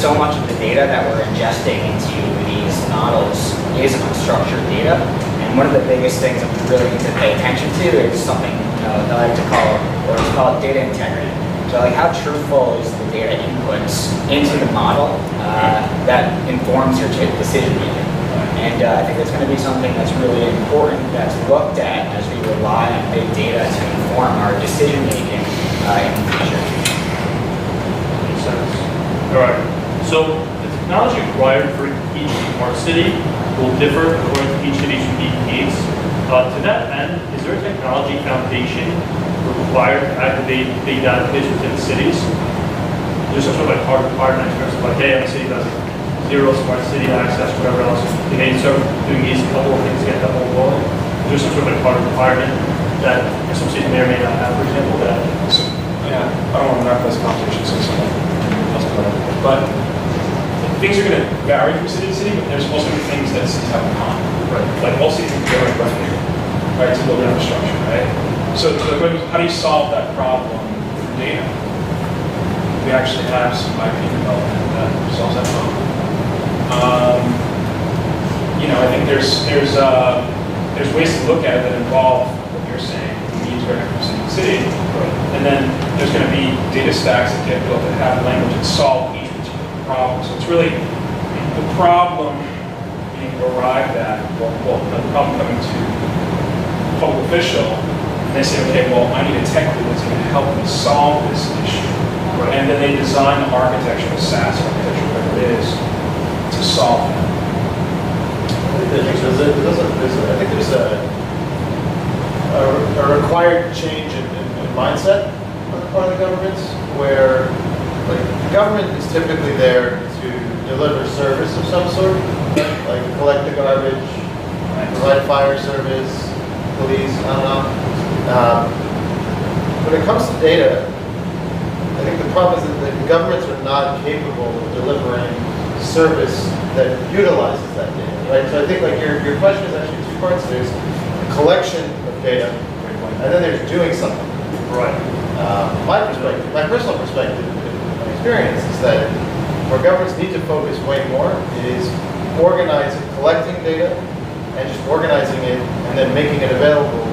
so much of the data that we're ingesting into these models is unstructured data. And one of the biggest things that we really need to pay attention to is something that I like to call, or it's called data integrity. So like how truthful is the data inputs into the model that informs your decision-making. And I think that's going to be something that's really important that's looked at as we rely on big data to inform our decision-making in the future. Makes sense. All right. So the technology required for each smart city will differ according to each city's unique needs. To that end, is there a technology foundation required to activate big database within the cities? There's some sort of like hard requirement in terms of like, hey, I'm a city that has zero smart city access, whatever else. You may start doing these couple of things to get that whole rolling. There's some sort of like hard requirement that some cities may or may not have, for example, that. So, yeah, I don't want to monopolize the competition, so someone else can go. But things are going to vary from city to city, but there's also going to be things that cities have in common. Right. Like all cities have generate revenue, right, to build infrastructure, right? So the question is, how do you solve that problem through data? We actually have some IP development that solves that problem. I think there's ways to look at it that involve what you're saying, needs very from city to city, and then there's going to be data stacks that get built that have language that solve each particular problem. So it's really the problem being arrived at, the problem coming to a public official, and they say, okay, well, I need a tech tool that's going to help me solve this issue. And then they design the architecture, the SaaS architecture, whatever it is, to solve that. I think there's a required change in mindset on the part of the governments, where like the government is typically there to deliver service of some sort, like collect the garbage, provide fire service, police, I don't know. When it comes to data, I think the problem is that the governments are not capable of delivering service that utilizes that data, right? So I think like your question is actually two parts. There's a collection of data, and then there's doing something. Right. My personal perspective, my experience is that where governments need to focus way more is organizing, collecting data, and just organizing it, and then making it available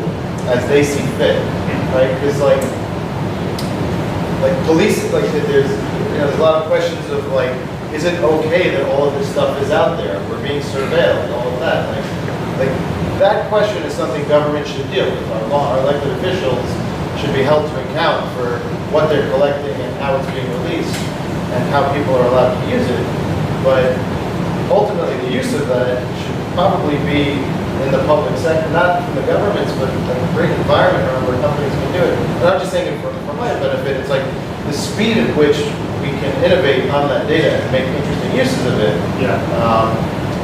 as they see fit, right? Because like police, there's a lot of questions of like, is it okay that all of this stuff is out there? We're being surveilled, all of that. Like that question is something government should deal with. Our elected officials should be held to account for what they're collecting and how it's being released and how people are allowed to use it. But ultimately, the use of that should probably be in the public sector, not from the governments, but a great environment around where companies can do it. And I'm just saying it for my benefit. It's like the speed at which we can innovate on that data and make interesting uses of it. Yeah.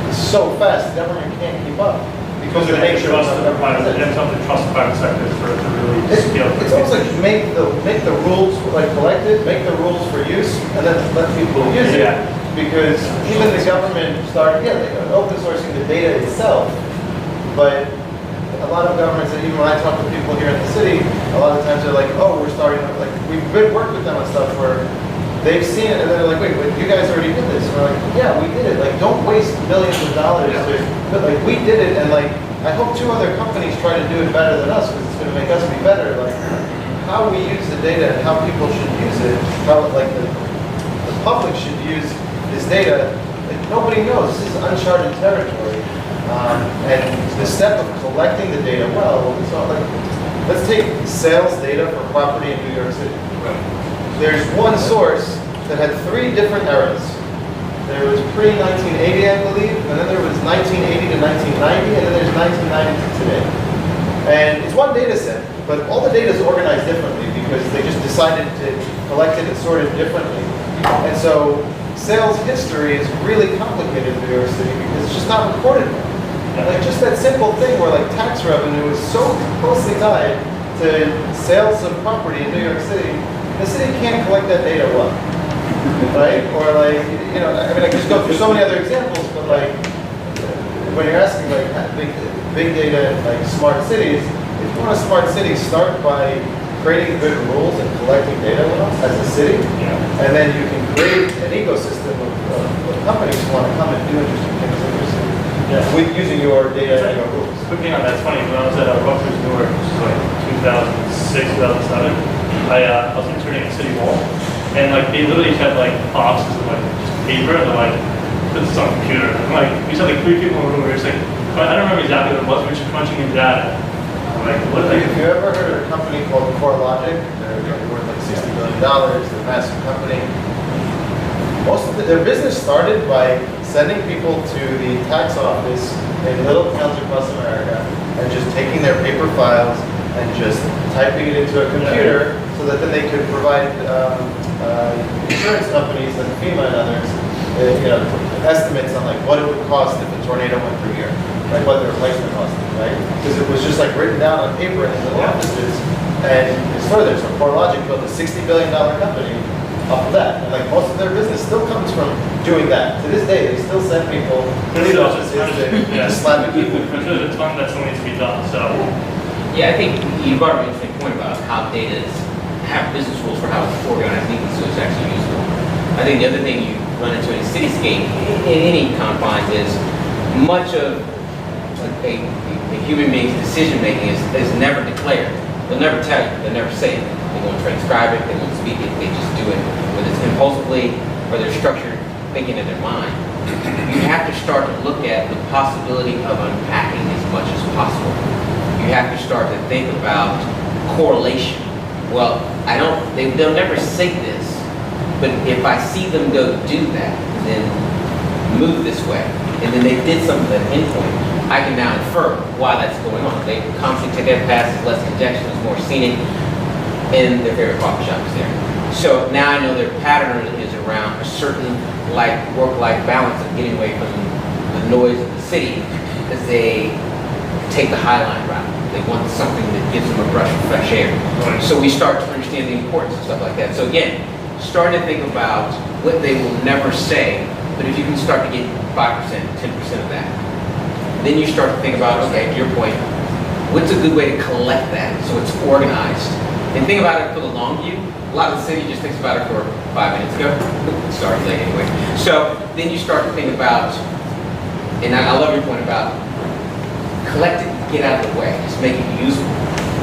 Is so fast, the government can't keep up because of the nature of the government. It's something to trust the private sector for it to really scale. It's almost like make the rules like collected, make the rules for use, and then let people use it. because even the government started, yeah, they open sourcing the data itself, but a lot of governments, and even when I talk to people here in the city, a lot of times they're like, oh, we're starting, like, we've been working with them on stuff where they've seen it, and they're like, wait, you guys already did this. And we're like, yeah, we did it. Like, don't waste millions of dollars. But like, we did it, and like, I hope 2 other companies try to do it better than us, because it's going to make us be better. Like, how we use the data and how people should use it, how like the public should use this data, like, nobody knows. This is uncharted territory. And the step of collecting the data well, it's not like, let's take sales data for property in New York City. There's one source that had 3 different eras. There was pre-1980, I believe, and then there was 1980 to 1990, and then there's 1990 to today. And it's one data set, but all the data is organized differently because they just decided to collect it and sort it differently. And so sales history is really complicated in New York City because it's just not recorded well. Like just that simple thing where like tax revenue is so closely tied to sales of property in New York City, the city can't collect that data well, right? Or like, you know, I mean, I could just go through so many other examples, but like, when you're asking like big data and like smart cities, if you want a smart city, start by creating good rules and collecting data well as a city, and then you can create an ecosystem of companies who want to come and do interesting things in your city. With using your data and your rules. Quick thing on that's funny. When I was at Rutgers, Newark, which was like 2006, 2007, I was interning at City Hall, and like they literally had like boxes of like just paper, and they're like, put this on a computer. And like we just had like 3 people in the room. We were just like, I don't remember exactly what it was. We were just crunching in data. I'm like, what? Have you ever heard of a company called CoreLogic? They're worth like $60 billion. They're a massive company. Most of their business started by sending people to the tax office in little towns across America and just taking their paper files and just typing it into a computer so that then they could provide insurance companies and FEMA and others, estimates on like what it would cost if a tornado went through here, like what the replacement cost, right? Because it was just like written down on paper in little offices, and it's further. So CoreLogic built a $60 billion company off of that, and like most of their business still comes from doing that. To this day, they still send people to the offices to slap at people. There's a ton that still needs to be done. So Yeah, I think you brought up an interesting point about how data have business rules for how it's organized, even so it's actually useful. I think the other thing you run into in cityscape, in any confines, is much of a human being's decision making is never declared. They'll never tell you. They'll never say it. They won't transcribe it. They won't speak it. They just do it, whether it's impulsively or they're structured thinking in their mind. You have to start to look at the possibility of unpacking as much as possible. You have to start to think about correlation. Well, they'll never say this, but if I see them go do that, then move this way, and then they did something at endpoint, I can now infer why that's going on. They constantly take that path, it's less congestion, it's more scenic, and their favorite coffee shop is there. So now I know their pattern is around a certain work-life balance of getting away from the noise of the city as they take the High Line route. They want something that gives them a brush of fresh air. Right. So we start to understand the importance of stuff like that. So again, starting to think about what they will never say, but if you can start to get 5%, 10% of that, then you start to think about, okay, to your point, what's a good way to collect that so it's organized? And think about it for the long view. A lot of the city just thinks about it for 5 minutes ago. Sorry, late anyway. So then you start to think about, and I love your point about collect it, get out of the way, just make it useful.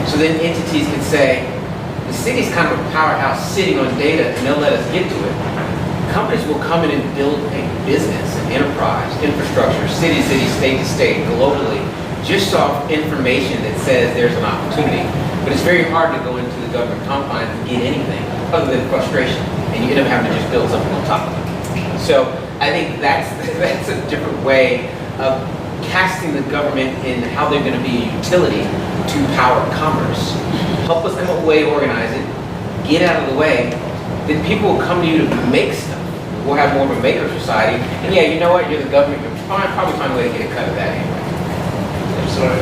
So then entities can say, the city's kind of a powerhouse sitting on data and they'll let us get to it. Companies will come in and build a business, an enterprise, infrastructure, city, state to state, globally, just off information that says there's an opportunity. But it's very hard to go into the government confines and get anything other than frustration. And you end up having to just build something on top of it. So I think that's a different way of casting the government in how they're going to be a utility to power commerce. Help us come up with a way to organize it, get out of the way, then people will come to you to make stuff. We'll have more of a maker society. And yeah, you know what? You're the government. You'll probably find a way to get a cut of that anyway. Sorry.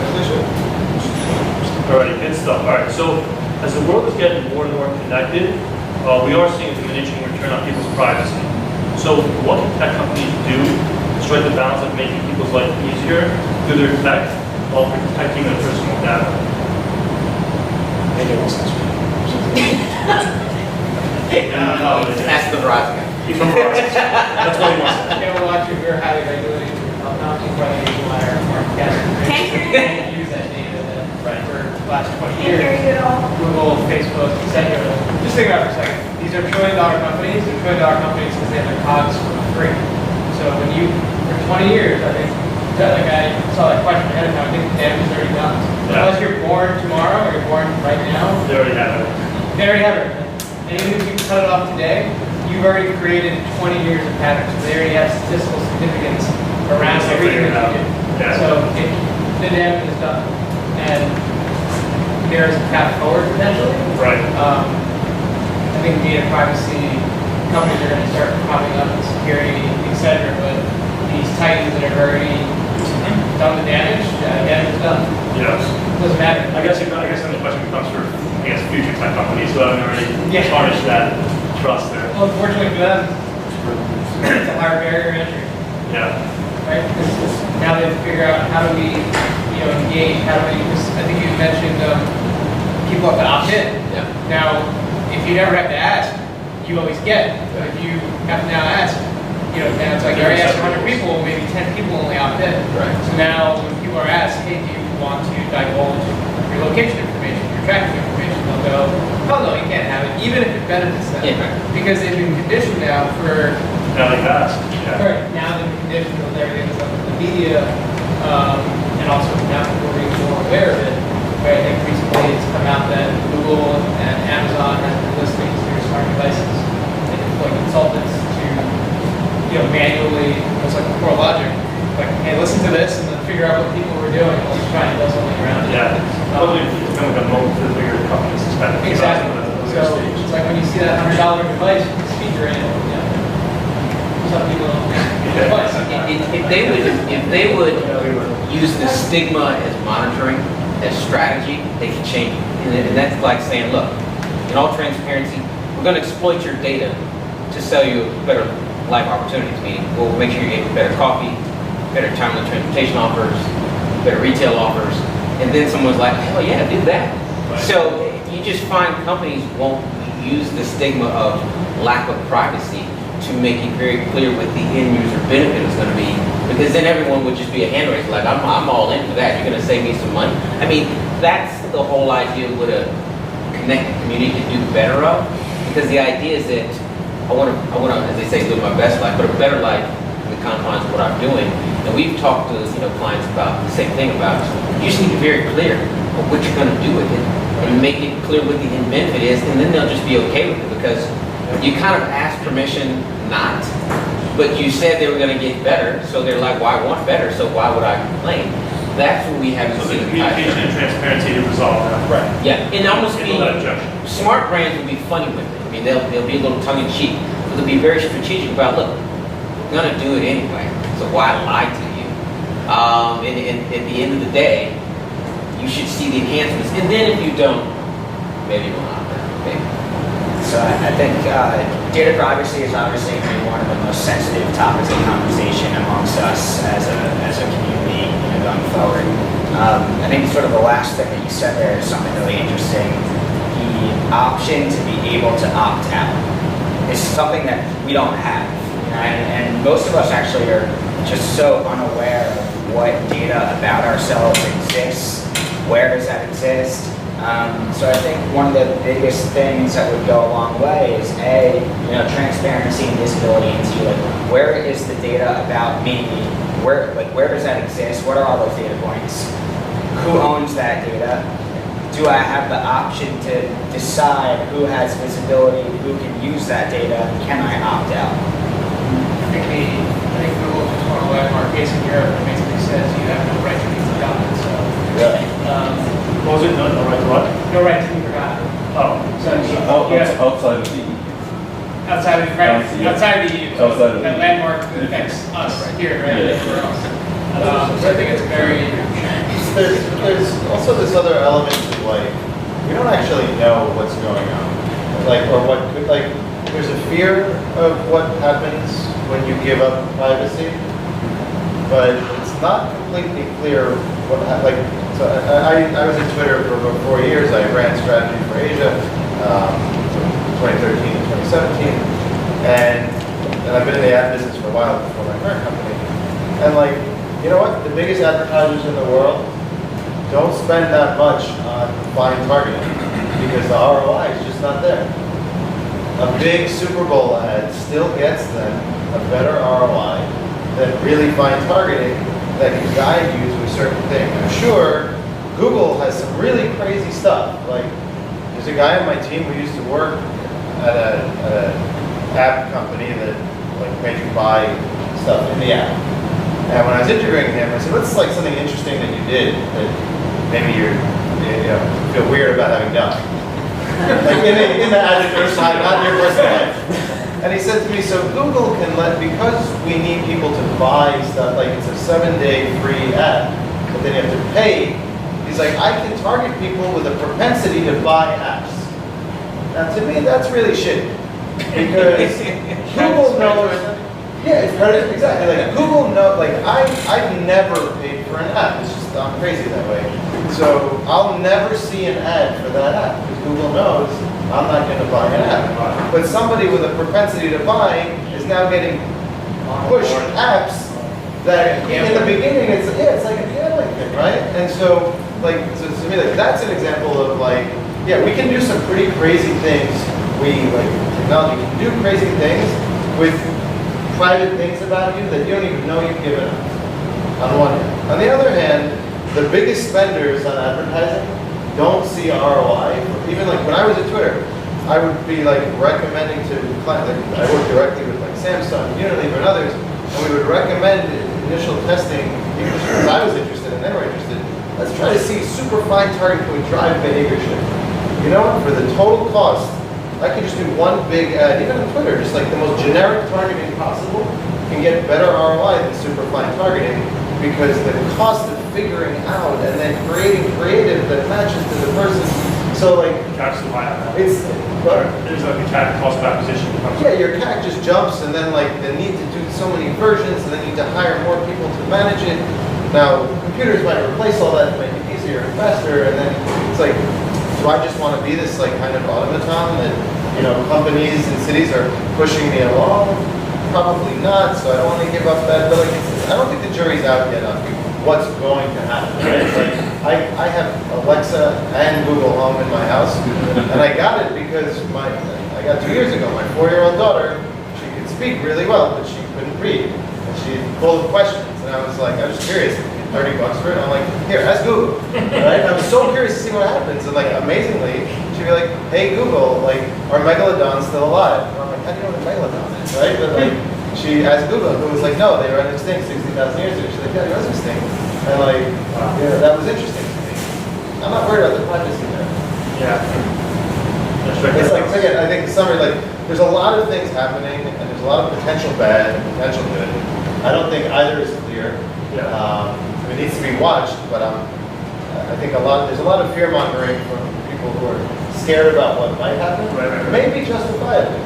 All right, good stuff. All right, so as the world is getting more and more connected, we are seeing a diminishing return on people's privacy. So So what can tech companies do to strike the balance of making people's life easier through their tech while protecting their personal data? Ask the Verizon guy. He's from Verizon. That's what he wants. You know, watching, we're highly regulated, not just by the wire, Can't hear you. use that data that for the last 20 Can't hear years. you at all. Google, Facebook, etc. Just think about it for a second. These are trillion-dollar companies. They're trillion-dollar companies because they have their cogs for free. So when you, for 20 years, I think, like I saw that question ahead of time, I think the damage is already done. Yeah. Unless you're born tomorrow or you're born right now, They already have it. they already have it. And even if you cut it off today, you've already created 20 years of patterns. They already have statistical significance around So everything figure it that out. you do. Yeah. So the damage is done. And there's a path forward potentially. Right. I think data privacy companies are going to start popping up in security, etc. But these titans that have already done the damage, damage is done. Yes. Doesn't matter. I guess then the question becomes for, I guess, future tech companies who haven't already Yeah. tarnished that trust there. Well, unfortunately for them, it's a higher barrier to entry. Yeah. Right? Now they have to figure out how do we, engage, how do we, I think you mentioned people have to opt in. Yeah. Now, if you never have to ask, you always get. But if you have to now ask, now it's like, you already asked 100 people, maybe 10 people only opt in. Right. So now when people are asked, hey, do you want to divulge your location information, your tracking information, they'll go, oh no, you can't have it, even if it benefits them. Yeah. Because they've been conditioned now for Now they ask. Yeah. right, now the conditions of everything that's up in the media, and also now people are being more aware of it. Right, I think recently it's come out that Google and Amazon have been listening to your smart devices and deploy consultants to, manually, it's like core logic, like, hey, listen to this and then figure out what people were doing while you're trying to build something around it. Yeah. Probably it's kind of a moment for the bigger companies to spend. Exactly. So stage. it's like when you see that $100 device with the speaker in it, some people don't think it's a device. If they would use the stigma as monitoring, as strategy, they could change it. And that's like saying, look, in all transparency, we're going to exploit your data to sell you better life opportunities, meaning we'll make sure you get better coffee, better timely transportation offers, better retail offers, and then someone's like, hell yeah, do that. Right. So you just find companies won't use the stigma of lack of privacy to make it very clear what the end user benefit is going to be, because then everyone would just be a hand raise, like I'm all in for that. You're going to save me some money. I mean, that's the whole idea of what a connected community can do better of, because the idea is that I want to, as they say, live my best life, but a better life in the confines of what I'm doing. And we've talked to clients about the same thing about you just need to be very clear of what you're going to do with it and make it clear what the end benefit is, and then they'll just be okay with it because you kind of ask permission not, but you said they were going to get better, so they're like, well, I want better, so why would I complain? That's what we haven't So the seen. communication and transparency to resolve that. Right. Yeah, and almost be, Handle that objection. smart brands will be funny with it. I mean, they'll be a little tongue-in-cheek, but they'll be very strategic about, look, we're going to do it anyway, so why lie to you? And at the end of the day, you should see the enhancements, and then if you don't, maybe we'll not. Maybe. So I think data privacy is obviously going to be one of the most sensitive topics of conversation amongst us as a community going forward. I think sort of the last thing that you said there is something really interesting. The option to be able to opt out is something that we don't have. And most of us actually are just so unaware of what data about ourselves exists, where does that exist. So I think one of the biggest things that would go a long way is transparency and visibility into where is the data about me, where does that exist, what are all those data points, who owns that data, do I have the option to decide who has visibility, who can use that data, can I opt out? I think Google just won a landmark case in Europe that basically says you have no right to be forgotten. So, Really? What was it? No right to what? no right to be forgotten. Oh. So yeah, Outside of the outside of the EU. Outside of the that EU. landmark affects us here, right? Everywhere else. So I think it's very. There's also this other element of we don't actually know what's going on, or what could there's a fear of what happens when you give up privacy, but it's not completely clear what, like, so I was in Twitter for about 4 years. I ran strategy for Asia from 2013 to 2017, and I've been in the ad business for a while before my current company. And like, you know what? The biggest advertisers in the world don't spend that much on fine targeting because the ROI is just not there. A big Super Bowl ad still gets them a better ROI than really fine targeting that can guide you to a certain thing. I'm sure Google has some really crazy stuff. Like, there's a guy on my team who used to work at a app company that like made you buy stuff in the app. And when I was interviewing him, I said, "What's like something interesting that you did that maybe you feel weird about having done?" Like in the adjective side, not in your personal life. And he said to me, "So Google can because we need people to buy stuff, like it's a 7-day free app, but then you have to pay." He's like, "I can target people with a propensity to buy apps." Now to me, that's really shitty. Because Google knows, yeah, it's credit, exactly. Like Google knows, like I've never paid for an app. It's just, I'm crazy that way. So I'll never see an ad for that app because Google knows I'm not going to buy an app. But somebody with a propensity to buy is now getting pushed apps that in the beginning it's like a gambling thing, right? And so like so to me, like that's an example of like, yeah, we can do some pretty crazy things. We like technology can do crazy things with private things about you that you don't even know you've given up. On one hand. On the other hand, the biggest spenders on advertising don't see ROI. Even like when I was at Twitter, I would be like recommending to clients. Like, I work directly with like Samsung, Unilever, and others, and we would recommend initial testing because I was interested and they were interested. Let's try to see super fine targeting to drive behavior shift. You know what? For the total cost, I could just do one big ad, even on Twitter, just like the most generic targeting possible can get better ROI than super fine targeting because the cost of figuring out and then creating creative that matches to the person. So like, CAC's too high on that. it's, There's like a CAC cost of acquisition. yeah, your CAC just jumps and then like the need to do so many versions and then need to hire more people to manage it. Now, computers might replace all that to make it easier and faster and then it's like, do I just want to be this like kind of automaton that, you know, companies and cities are pushing me along? Probably not, so I don't want to give up that. But like, I don't think the jury's out yet on what's going to happen. Right? It's like I have Alexa and Google Home in my house, and I got it because I got 2 years ago. My 4-year-old daughter, she could speak really well, but she couldn't read, and she's full of questions. And I was curious. $30 for it. I'm like, here, ask Google. Right? I was so curious to see what happens. And like, amazingly, she'd be like, "Hey Google, like, are megalodons still alive?" And I'm like, how do you know what a megalodon is, right? But like, she asked Google, and Google was like, "No, they were extinct 60,000 years ago." She's like, "Yeah, they was extinct." And like, yeah, that was interesting to me. I'm not worried about the privacy there. Yeah. That's right. It's like, so again, I think the summary, like, there's a lot of things happening, and there's a lot of potential bad and potential good. I don't think either is clear. Yeah. It needs to be watched, but I think there's a lot of fear mongering from people who are scared about what might happen. Right. Maybe justifiably,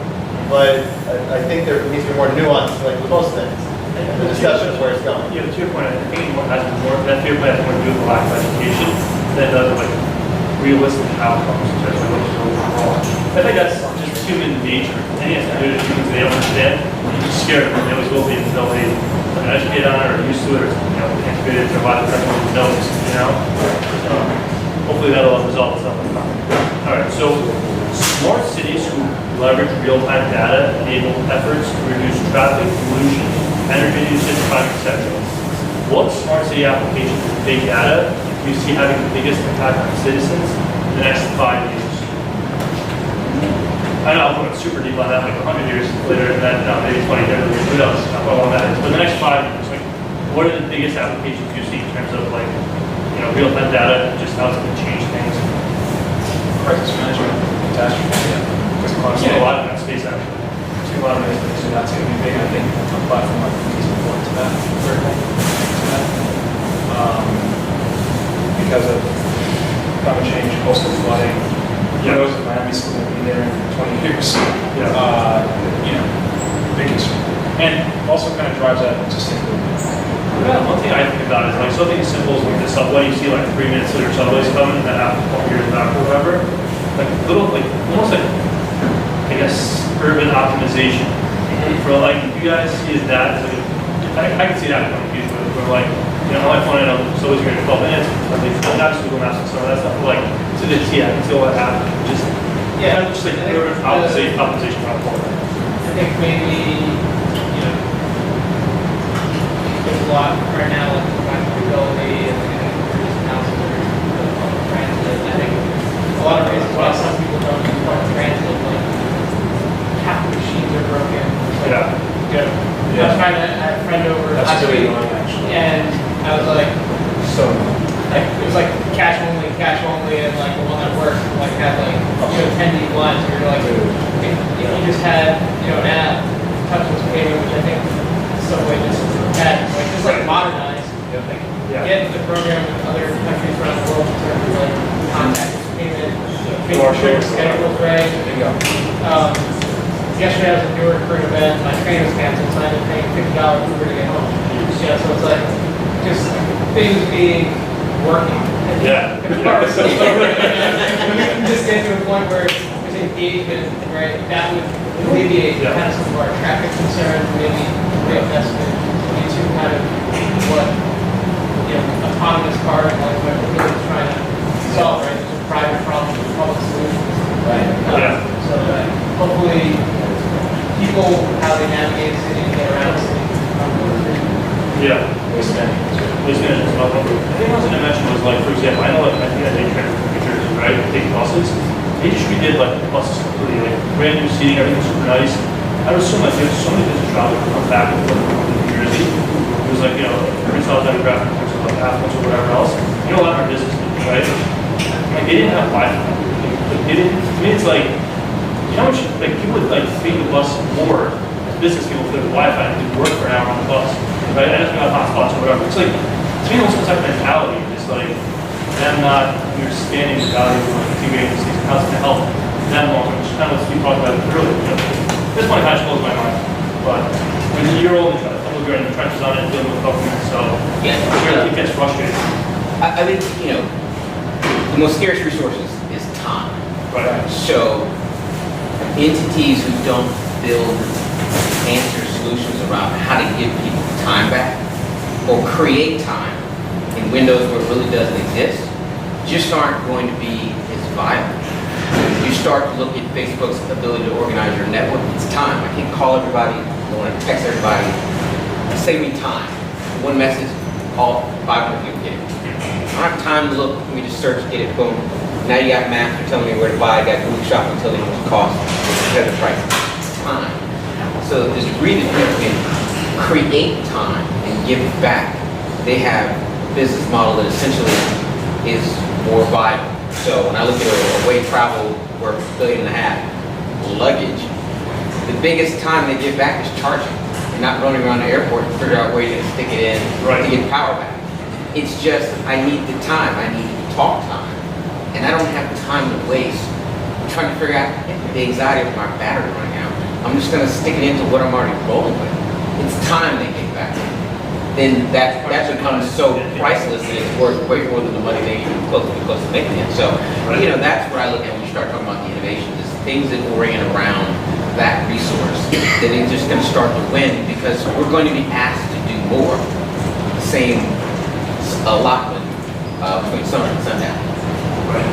but I think there needs to be more nuance, like with most things. The discussion of where it's going. Yeah, to your point, I think that fear point has more to do with the lack of education than it does with like realistic outcomes in terms of what is overall. I think that's just human nature. Any institution, humans, they don't understand. You're just scared of them. They always will be until they educate on it or used to it or integrated into a lot of personal notes, hopefully that'll resolve itself. All right, so smart cities who leverage real-time data enable efforts to reduce traffic, pollution, energy usage, crime, etc. What smart city applications with big data do you see having the biggest impact on citizens in the next 5 years? I know I'm going super deep on that, like 100 years later, and then maybe 20 years, who knows how long that is. But in the next 5 years, like, what are the biggest applications you see in terms of like, real-time data and just how it's going to change things? Crisis management, catastrophe, because I've seen a lot of that space actually. I've seen a lot of those things, so that's going to be big. I think a platform like this is important to that. Because of climate change, coastal flooding, Who knows if Miami's still gonna be there in 20 years? Yeah. You know, big concern. And also kind of drives that sustainability. Yeah, one thing I think about is like something as simple as like the subway, you see like 3 minutes later subways coming and then after a couple years back or whatever. Like little, like almost like, I guess, urban optimization. For like, if you guys see that, like, I can see that in the future, where like, you know, I want to know, so it's going to 12 minutes, at least, not just Google Maps and some of that stuff, but like, to the T, I can see all that happen. Just, Yeah. just like urban optimization around the corner. I think maybe, you know, there's a lot right now, like, mobility and just announcing the public transit. I think a lot of reasons why some people don't use public transit, like, half the machines are broken. Like, Yeah. I was trying to, I had a friend over That's last really week, annoying, actually. and I was like, So, it was like cash only, and like the one that worked, like had like, you know, 10D blinds, where you're like, you know, you just had, you know, an app, touchless payment, which I think Subway just had, like, just like modernized, like, Yeah. get the program in other countries around the world in terms of like contactless payment, making sure the schedule's right. there you go. Yesterday I was at Newark for an event, my train was canceled, so I ended up paying $50 Uber to get home. Yeah, so it's like, just things being working. Yeah. So we can just get to a point where there's engagement, right? That would alleviate Yeah. kind of some of our traffic concerns, maybe reinvestment into kind of what, you know, autonomous cars, like what we're really trying to solve, right? There's a private problem with public solutions. Right. Yeah. So that hopefully people, how they navigate the city and get around the city. Yeah. Waste management. Waste management is another one. I think I was going to mention was like, for example, I know like, I think I take transit from New Jersey, right? Take buses. They just redid like the buses completely, like brand new seating, everything's super nice. I was assuming like there's so many business travelers who come back and forth from New Jersey. It was like, you know, retail demographic in terms of like affluence or whatever else. You know, a lot of our business people, right? Like they didn't have Wi-Fi. Like, they didn't, to me it's like, you know how much, like people would like feed the bus more as business people if they had Wi-Fi and did work for an hour on the bus. Right? I just got hotspots or whatever. It's like, to me, almost some type of mentality. It's like them not understanding the value of like, TV agencies and how it's going to help them long, which is kind of what we talked about earlier. You know, this one kind of blows my mind. But when you're old and you're in the trenches on it, dealing with government, so it gets frustrating. I think, you know, the most scarce resources is time. Right. So entities who don't build answer solutions around how to give people time back or create time in windows where it really doesn't exist just aren't going to be as viable. You start to look at Facebook's ability to organize your network, it's time. I can't call everybody, I want to text everybody. Save me time. One message, call 500 people, get it. I don't have time to look, let me just search, get it, boom. Now you got maps, you're telling me where to buy, I got Google Shopping, telling me what it costs, competitive price. Time. So the degree that people can create time and give it back, they have a business model that essentially is more viable. So when I look at a way travel worth $1.5 billion luggage, the biggest time they give back is charging and not running around the airport to figure out where you're gonna stick it in Right. to get power back. It's just, I need the time, I need talk time. And I don't have time to waste trying to figure out the anxiety of my battery running out. I'm just gonna stick it into what I'm already rolling with. It's time they get back. Then that becomes so priceless that it's worth way more than the money they even close to making it. So, you know, that's where I look at when you start talking about the innovations, is things that orient around that resource that is just gonna start to win because we're going to be asked to do more. The same allotment between summer and sundown. Right.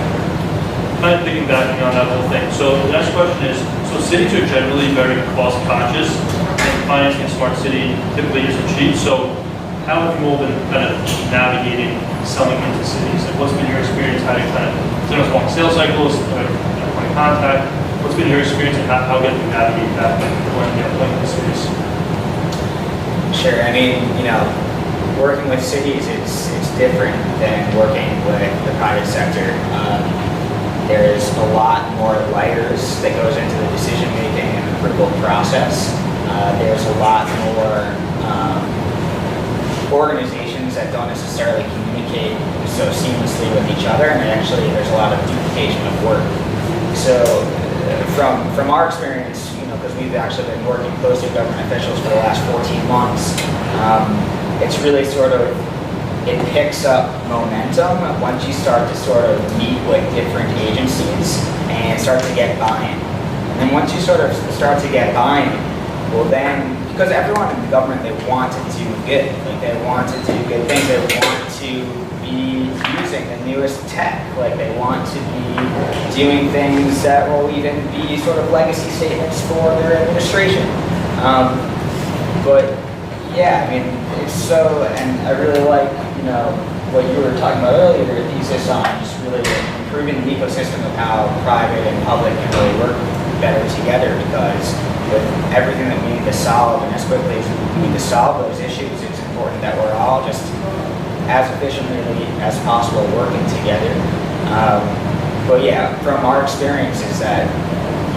Kind of thinking back on that whole thing. So the next question is, so cities are generally very cost conscious, and financing a smart city typically isn't cheap. So how have you all been kind of navigating selling into cities? Like what's been your experience? How do you kind of, there's long sales cycles, point of contact. What's been your experience and how get you navigate that when you going into cities? Sure, I mean, you know, working with cities, it's different than working with the private sector. There's a lot more layers that goes into the decision-making and approval process. There's a lot more organizations that don't necessarily communicate so seamlessly with each other, and actually there's a lot of duplication of work. So from our experience, because we've actually been working closely with government officials for the last 14 months, it's really sort of, it picks up momentum once you start to sort of meet with different agencies and start to get buy-in. And then once you sort of start to get buy-in, well then, because everyone in the government, they want to do good. Like they want to do good things. They want to be using the newest tech. Like they want to be doing things that will even be sort of legacy statements for their administration. But yeah, I mean, it's so, and I really like, what you were talking about earlier, your thesis on just really improving the ecosystem of how private and public can really work better together, because with everything that we need to solve and as quickly as we need to solve those issues, it's important that we're all just as efficiently as possible working together. But yeah, from our experience is that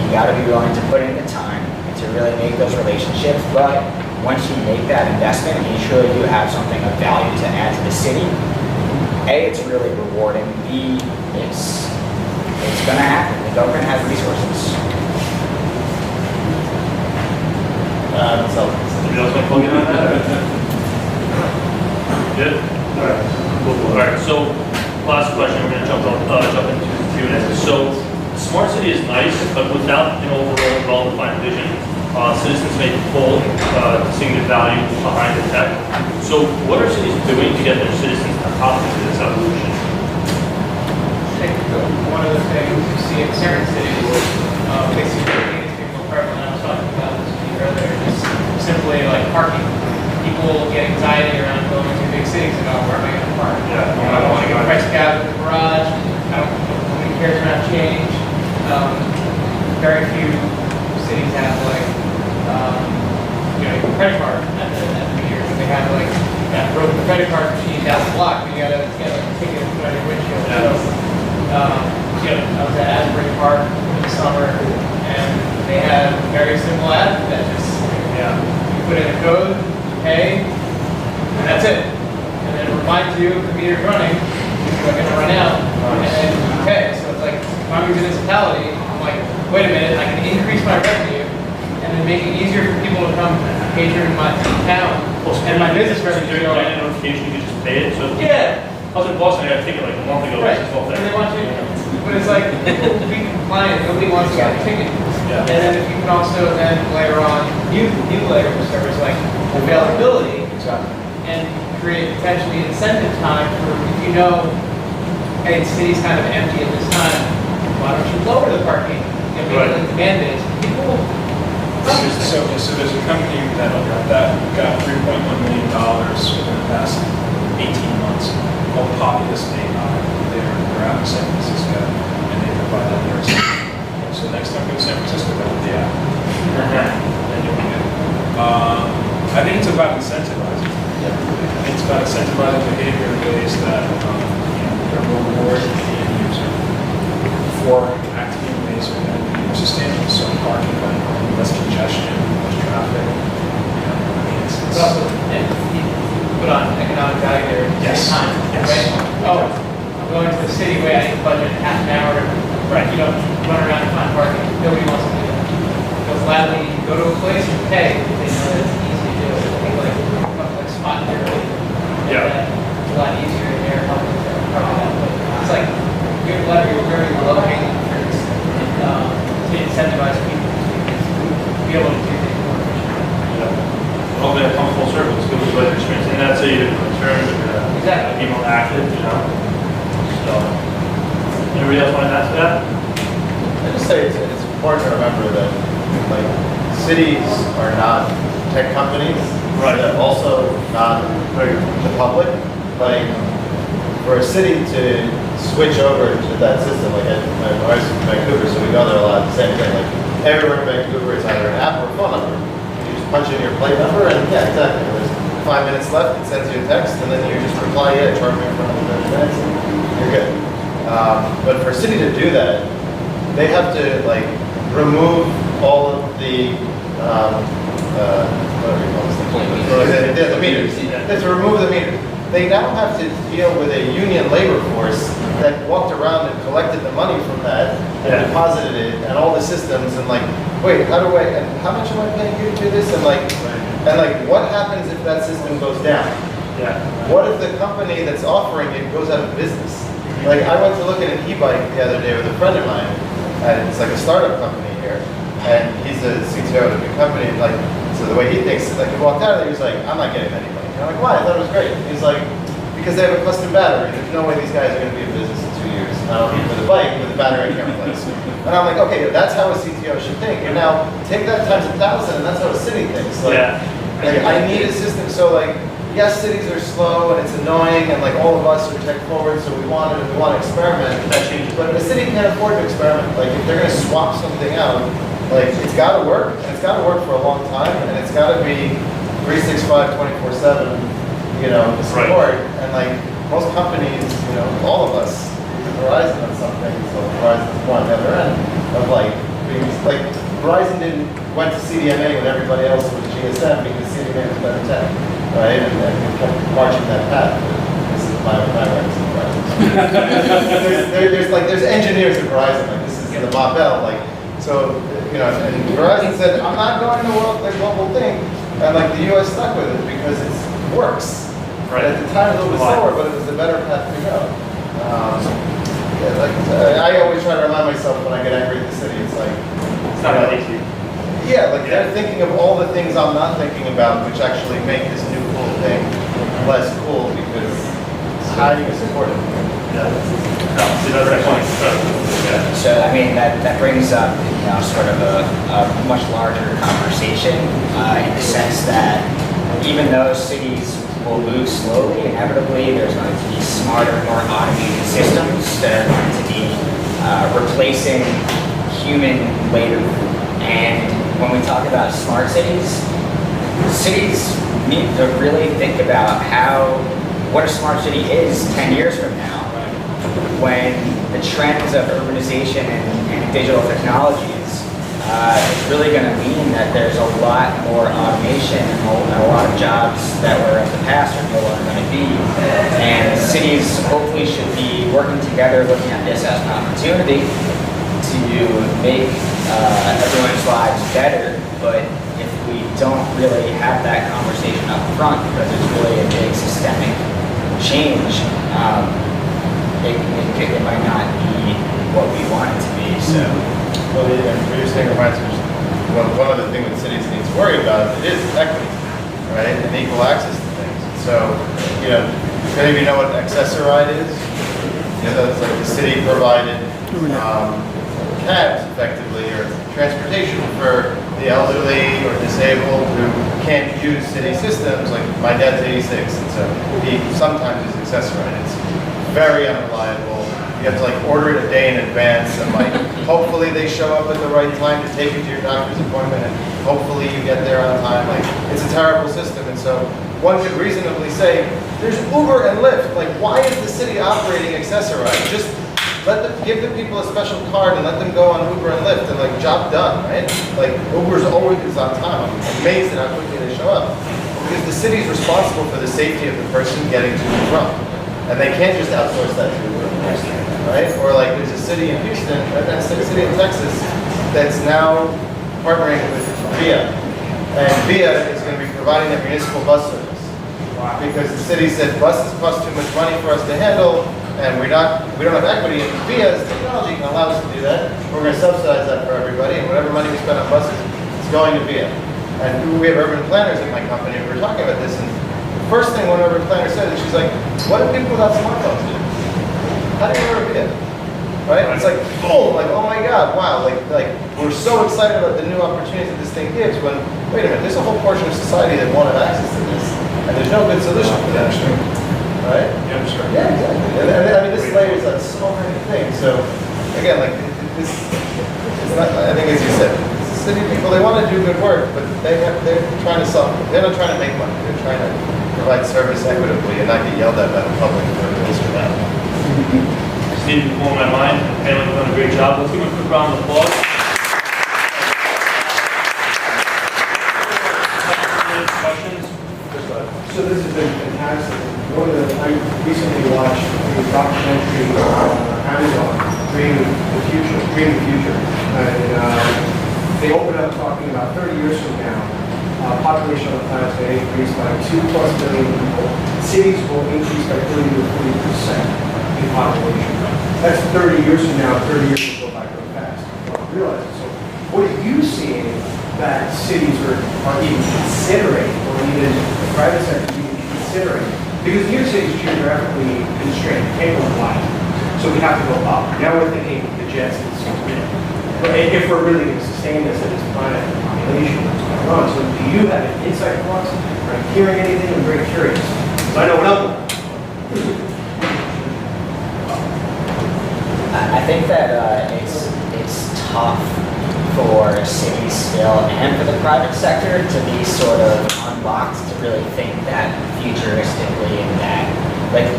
you got to be willing to put in the time to really make those relationships. But once you make that investment and you truly do have something of value to add to the city, A, it's really rewarding. B, it's going to happen. The government has resources. Anybody else want to plug in on that? Good? All right. Cool. All right, so last question, we're going to jump into Q&A. So smart city is nice, but without an overall well-defined vision, citizens may pull distinct value behind the tech. So what are cities doing to get their citizens to opt into this evolution? I think one of the things you see in certain cities, basically it's more prevalent. I was talking about this with you earlier, just simply like parking. People get anxiety around going to big cities and where am I going to park? I don't want to get priced out of the garage. Nobody cares about change. Very few cities have like, credit card at the meter. They have like that broken credit card machine down the block. You gotta get a ticket and put on your windshield. I was at Asbury Park in the summer, and they had a very simple app that just you put in a code, you pay, and that's it. And then it reminds you if the meter's running, you're going to run out, and then you pay. So it's like, if I'm a municipality, I'm like, wait a minute, I can increase my revenue, and then make it easier for people to come patron my town and my business revenue. During a notification, you can just pay it. So Yeah. I was in Boston, I got a ticket like a month ago. Right. It's just all And that. they want you, but it's like, people will be compliant, nobody wants to get a ticket. Yeah. And then if you can also then layer on new layers of service like availability and create potentially incentive time for, if you know, hey, the city's kind of empty at this time, why don't you lower the parking? Maybe Right. the demand is, people will. So there's a company that got $3.1 million within the past 18 months called Populous AI. They're out in San Francisco, and they provide that there. So next time I go to San Francisco, go with the app. I think it's about incentivizing. It's about incentivizing behavior in ways that are reward the end user for acting in ways that are more sustainable. So parking, less congestion, less traffic. It's also, and you put on economic value there at the Yes. same time, Yes. right? Oh, I'm going to the city, wait, I need to budget half an hour, right, you don't run around and find parking, nobody wants to do that. Go gladly, go to a place and pay, they know that it's easy to do, I think like spot here, Yeah. it's a lot easier in there, helping that, but it's like, you're very low-hanging fruits, to incentivize people to be able to do things more efficiently. Hopefully that comes full circle, it's good with weather experience, and that's a return to Exactly. people active, So, anybody else want to add to that? I just say it's important to remember that like cities are not tech companies. Right. They're also not the public. Like for a city to switch over to that system, like I was in Vancouver, so we go there a lot. The same thing. Like everywhere in Vancouver, it's either an app or a phone number. You just punch in your plate number, and yeah, exactly. There's 5 minutes left. It sends you a text, and then you just reply, yeah, charge me for 130 minutes. You're good. But for a city to do that, they have to like remove all of the what do you call this? The meters. They have to remove the meters. They now have to deal with a union labor force that walked around and collected the money from that and Yeah. deposited it and all the systems and like, wait, how do I, and how much am I paying you to do this? And like, what happens if that system goes down? Yeah. What if the company that's offering it goes out of business? Like, I went to look at an e-bike the other day with a friend of mine, and it's like a startup company here, and he's a CTO of a big company, and like, so the way he thinks, like, he walked out of there, he was like, I'm not getting that e-bike. And I'm like, why? I thought it was great. He's like, because they have a custom battery. There's no way these guys are going to be in business in 2 years. And I don't need for the bike with a battery I can't replace. And I'm like, okay, that's how a CTO should think. And now take that times 1,000, and that's how a city thinks. Like, Yeah. like, I need a system. So like, yes, cities are slow and it's annoying, and like all of us are tech forward, so we want to experiment. That changes. But a city can't afford to experiment. Like if they're going to swap something out, like it's got to work, and it's got to work for a long time, and it's got to be 365, 24/7, support. And like most companies, all of us, Verizon on something, so Verizon's on the other end of like being like Verizon went to CDMA when everybody else was GSM because CDMA was better tech, right? And we kept marching that path. This is my there's engineers at Verizon, like this is the Mabel, like so and Verizon said, I'm not going to the global thing, and like the US stuck with it because it works. Right. At the time it was a little bit slower, but it was the better path to go. I always try to remind myself when I get angry at the city, it's like It's not that easy. yeah, like they're thinking of all the things I'm not thinking about, which actually make this new cool thing less cool because how do you support it? Yeah. No, see, that's actually incredible. Yeah. So, I mean, that brings up, sort of a much larger conversation in the sense that even though cities will move slowly, inevitably there's going to be smarter, more automated systems that are going to be replacing human labor. And when we talk about smart cities, cities need to really think about what a smart city is 10 years from now, when the trends of urbanization and digital technologies is really going to mean that there's a lot more automation and a lot of jobs that were in the past are no longer going to be. And cities hopefully should be working together, looking at this as an opportunity to make everyone's lives better. But if we don't really have that conversation up front, because it's really a big systemic change, it might not be what we want it to be. So. Well, what you're saying reminds me of one other thing that cities need to worry about is equity, right? And equal access to things. So, if any of you know what accessoride is, that's like the city provided cabs effectively, or transportation for the elderly or disabled who can't use city systems. Like my dad's 86, and so he sometimes is accessoride. It's very unreliable. You have to like order it a day in advance, and like hopefully they show up at the right time to take you to your doctor's appointment, and hopefully you get there on time. Like it's a terrible system, and so one could reasonably say there's Uber and Lyft. Like why is the city operating accessoride? Just give the people a special card and let them go on Uber and Lyft, and like job done, right? Like Uber's always on time. I'm amazed at how quickly they show up because the city's responsible for the safety of the person getting to and from, and they can't just outsource that to Uber. Right? Or like there's a city in Houston, that's a city in Texas that's now partnering with VIA. And VIA is going to be providing their municipal bus service. Because the city said buses cost too much money for us to handle, and we don't have equity, and VIA's technology can allow us to do that. We're going to subsidize that for everybody, and whatever money we spend on buses, it's going to VIA. And we have urban planners in my company, and we were talking about this, and the first thing one urban planner said is she's like, what do people without smartphones do? How do you ever be it? Right? It's like, boom, like, oh my God, wow, like we're so excited about the new opportunities that this thing gives when, wait a minute, there's a whole portion of society that won't have access to this, and there's no good solution for that. Right? Yeah, I'm sure. Yeah, exactly. And I mean, this layers on so many things. So, again, like, it's not, I think as you said, city people, they want to do good work, but they're trying to solve, they're not trying to make money, they're trying to provide service equitably and not get yelled at by the public for this or that. Just needed to blow my mind. Haley has done a great job. Let's give him a quick round of applause. Questions? So this has been fantastic. I recently watched a documentary on Amazon dream the future. And they opened up talking about 30 years from now, population on the planet is going to increase by 2+ billion people. Cities will increase by 30 to 40% in population. That's 30 years from now. 30 years will go by real fast. You don't realize it. So what are you seeing that cities are even considering, or even the private sector is even considering? Because New York City is geographically constrained, you can't go wide. So we have to go up. Now we're thinking the jets and so but if we're really going to sustain this at this planet and population, what's going on? So do you have an insight for us? Are you hearing anything? I'm very curious. Because I know what I'm doing. I think that it's tough for cities still and for the private sector to be sort of unlocked to really think that futuristically and that, like,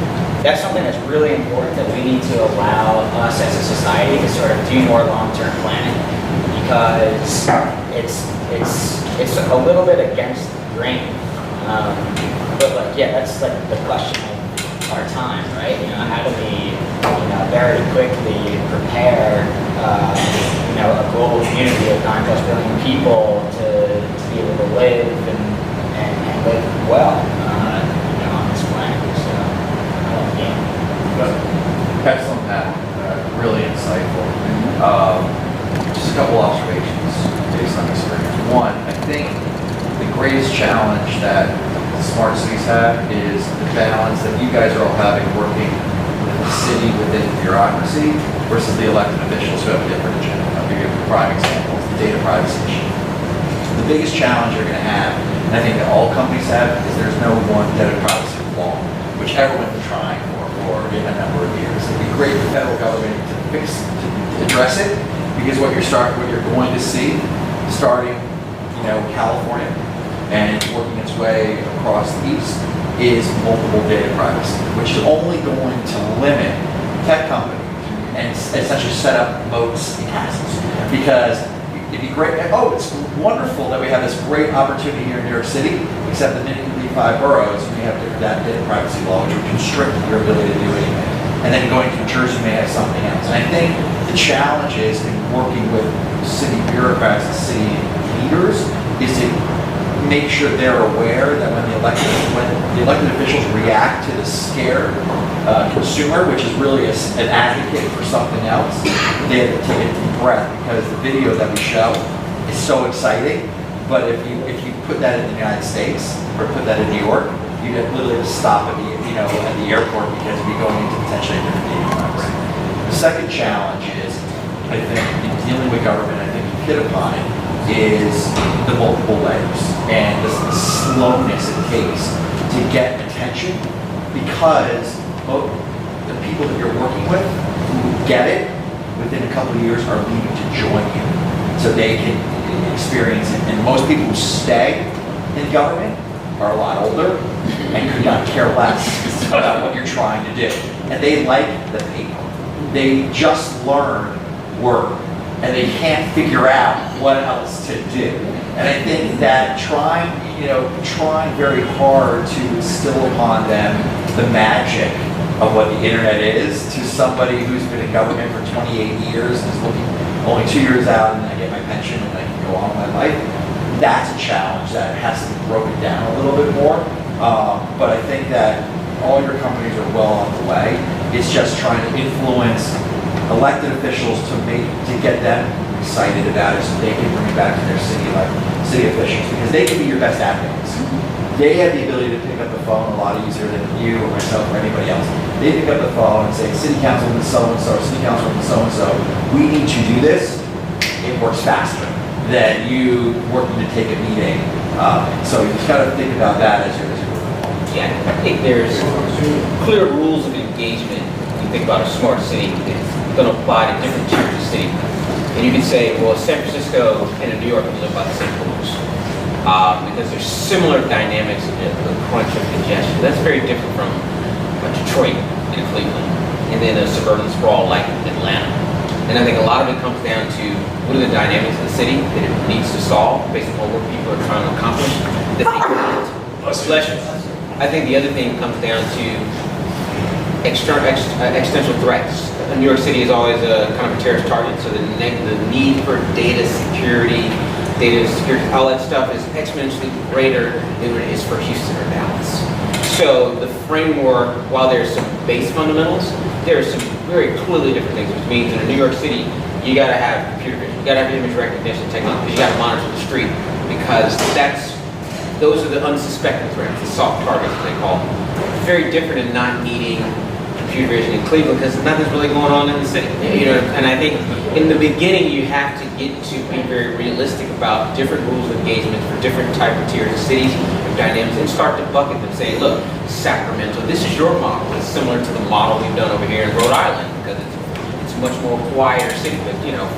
that's something that's really important that we need to allow us as a society to sort of do more long-term planning, because it's a little bit against the grain. But like, yeah, that's like the question of our time, right? You know, how do we, very quickly prepare, a global community of 9+ billion people to be able to live and live well, on this planet. So, Excellent, Matt. Really insightful. Just a couple observations based on experience. One, I think the greatest challenge that smart cities have is the balance that you guys are all having working with the city within bureaucracy versus the elected officials who have a different agenda. I'll give you a prime example. It's the data privacy issue. The biggest challenge you're going to have, and I think that all companies have, is there's no one data privacy law, which everyone's been trying for a number of years. It'd be great for the federal government to address it, because what you're going to see, starting, California and working its way across the east, is multiple data privacy, which is only going to limit tech companies and essentially set up moats and castles. Because it'd be great. Oh, it's wonderful that we have this great opportunity here in New York City, except the minute you leave 5 boroughs, we have different data privacy law, which would constrict your ability to do anything. And then going to New Jersey may have something else. And I think the challenge is in working with city bureaucrats and city leaders is to make sure they're aware that when the elected officials react to the scared consumer, which is really an advocate for something else, they have to take a deep breath, because the video that we show is so exciting. But if you put that in the United States or put that in New York, you'd have literally to stop at the airport, because you'd be going into potentially a different data privacy. The second challenge is, I think, in dealing with government, I think you hit upon it, is the multiple layers and the slowness it takes to get attention, because both the people that you're working with who get it within a couple of years are leaving to join you, so they can experience it. And most people who stay in government are a lot older and could not care less about what you're trying to do. And they like the paper. They just learn work, and they can't figure out what else to do. And I think that trying very hard to instill upon them the magic of what the internet is, to somebody who's been in government for 28 years and is looking only 2 years out, and I get my pension and I can go on with my life, that's a challenge that has to be broken down a little bit more. But I think that all your companies are well on the way. It's just trying to influence elected officials to get them excited about it, so they can bring it back to their city officials, because they can be your best advocates. They have the ability to pick up the phone a lot easier than you or myself or anybody else. They pick up the phone and say, City Councilman so-and-so, or City Councilman so-and-so, we need to do this. It works faster than you working to take a meeting. So you just got to think about that as you're moving along. Yeah, I think there's clear rules of engagement. When you think about a smart city, it's going to apply to different tiers of city. And you can say, well, San Francisco and New York live by the same rules. Because there's similar dynamics of the crunch of congestion. That's very different from Detroit and Cleveland, and then a suburban sprawl like Atlanta. And I think a lot of it comes down to what are the dynamics of the city that it needs to solve based upon what people are trying to accomplish that they can't. I think the other thing comes down to existential threats. New York City is always a kind of a terrorist target, so the need for data security, all that stuff is exponentially greater than it is for Houston or Dallas. So the framework, while there's some base fundamentals, there are some very clearly different things, which means in New York City, you gotta have computer vision, you gotta have image recognition technology, you gotta monitor the street, because those are the unsuspected threats, the soft targets, they call them. Very different in not needing computer vision in Cleveland because nothing's really going on in the city. And I think in the beginning you have to get to be very realistic about different rules of engagement for different type of tiers of cities and dynamics, and start to bucket them, saying, look, Sacramento, this is your model. It's similar to the model we've done over here in Rhode Island because it's a much more quieter city. But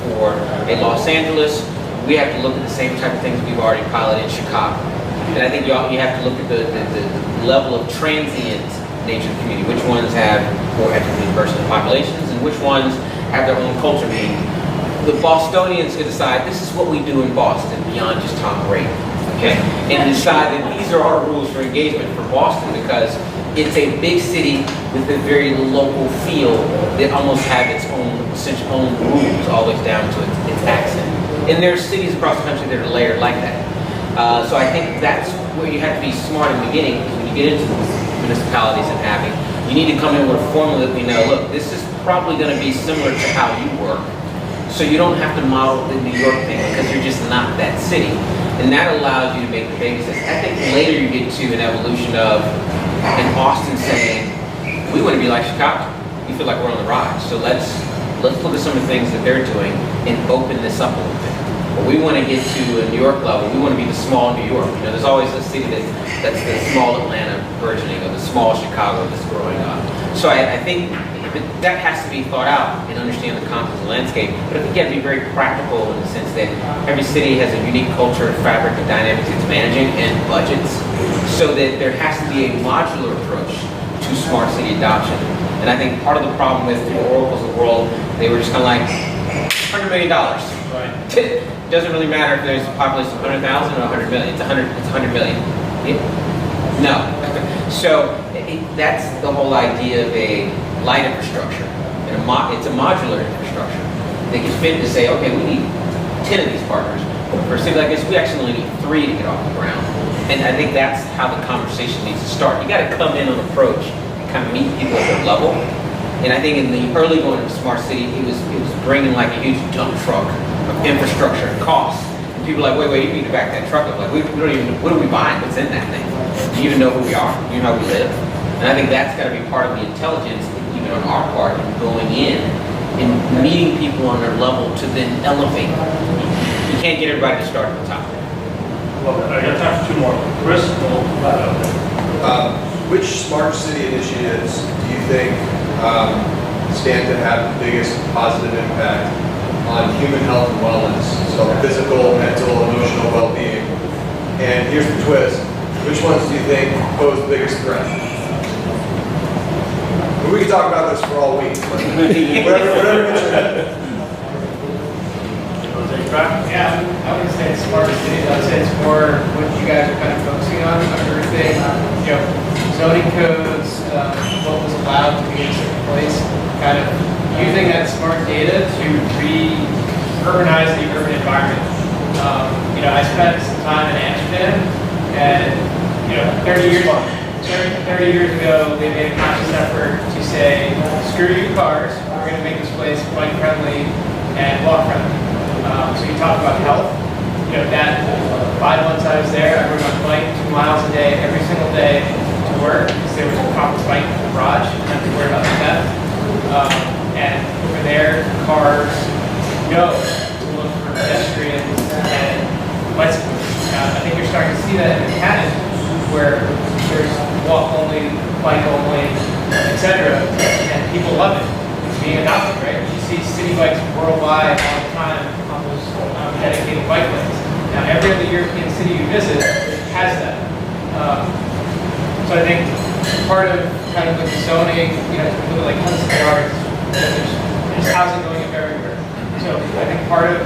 for a Los Angeles, we have to look at the same type of things we've already piloted in Chicago. And I think you have to look at the level of transient nature of the community, which ones have more ethnically diverse populations and which ones have their own culture. Meaning the Bostonians could decide this is what we do in Boston beyond just Tom Brady, okay? And decide that these are our rules for engagement for Boston because it's a big city with a very local feel that almost have its own essential own rules all the way down to its accent. And there are cities across the country that are layered like that. So I think that's where you have to be smart in the beginning. When you get into municipalities and having, you need to come in with a formula that we know, look, this is probably going to be similar to how you work. So you don't have to model the New York thing because you're just not that city. And that allows you to make the baby steps. I think later you get to an evolution of in Austin saying, we want to be like Chicago. We feel like we're on the rise. So let's look at some of the things that they're doing and open this up a little bit. But we want to get to a New York level. We want to be the small New York. There's always a city that's the small Atlanta burgeoning or the small Chicago that's growing up. So I think that has to be thought out and understand the context of the landscape. But if you get to be very practical in the sense that every city has a unique culture and fabric and dynamics it's managing and budgets, so that there has to be a modular approach to smart city adoption. And I think part of the problem with the Oracles of the world, they were just kind of like $100 million. Right. It doesn't really matter if there's a population of 100,000 or 100 million. It's 100 million. No. So that's the whole idea of a light infrastructure. And it's a modular infrastructure. They can fit to say, okay, we need 10 of these partners. For a city like this, we actually only need 3 to get off the ground. And I think that's how the conversation needs to start. You got to come in on approach and kind of meet people at their level. And I think in the early going of Smart City, it was bringing like a huge dump truck of infrastructure and costs. And people are like, wait, you need to back that truck up. Like, we don't even, what are we buying? What's in that thing? Do you even know who we are? Do you know how we live? And I think that's got to be part of the intelligence, even on our part, in going in and meeting people on their level to then elevate them. You can't get everybody to start at the top. Well, I got time for 2 more. Chris, which smart city initiatives do you think stand to have the biggest positive impact on human health and wellness? So physical, mental, emotional well-being. And here's the twist. Which ones do you think pose the biggest threat? We could talk about this for all week, but whatever gets your head. Yeah, I would say it's smarter cities. I would say it's more what you guys are kind of focusing on, unearthing, zoning codes, what was allowed to be in a certain place, kind of using that smart data to urbanize the urban environment. I spent some time in Amsterdam, and 30 years ago, they made a conscious effort to say, screw you cars, we're going to make this place bike friendly and walk friendly. So you talk about health, that 5 months I was there, I rode my bike 2 miles a day, every single day to work, because there was a proper bike in the garage, and I didn't have to worry about that. And over there, cars go to look for pedestrians and bicyclists. I think you're starting to see that in Manhattan, where there's walk only, bike only, etc. And people love it. It's being adopted, right? You see city bikes worldwide all the time on those dedicated bike lanes. Now, every other European city you visit has that. So I think part of kind of with the zoning, look at like Hudson Yards, there's housing going up everywhere. So I think part of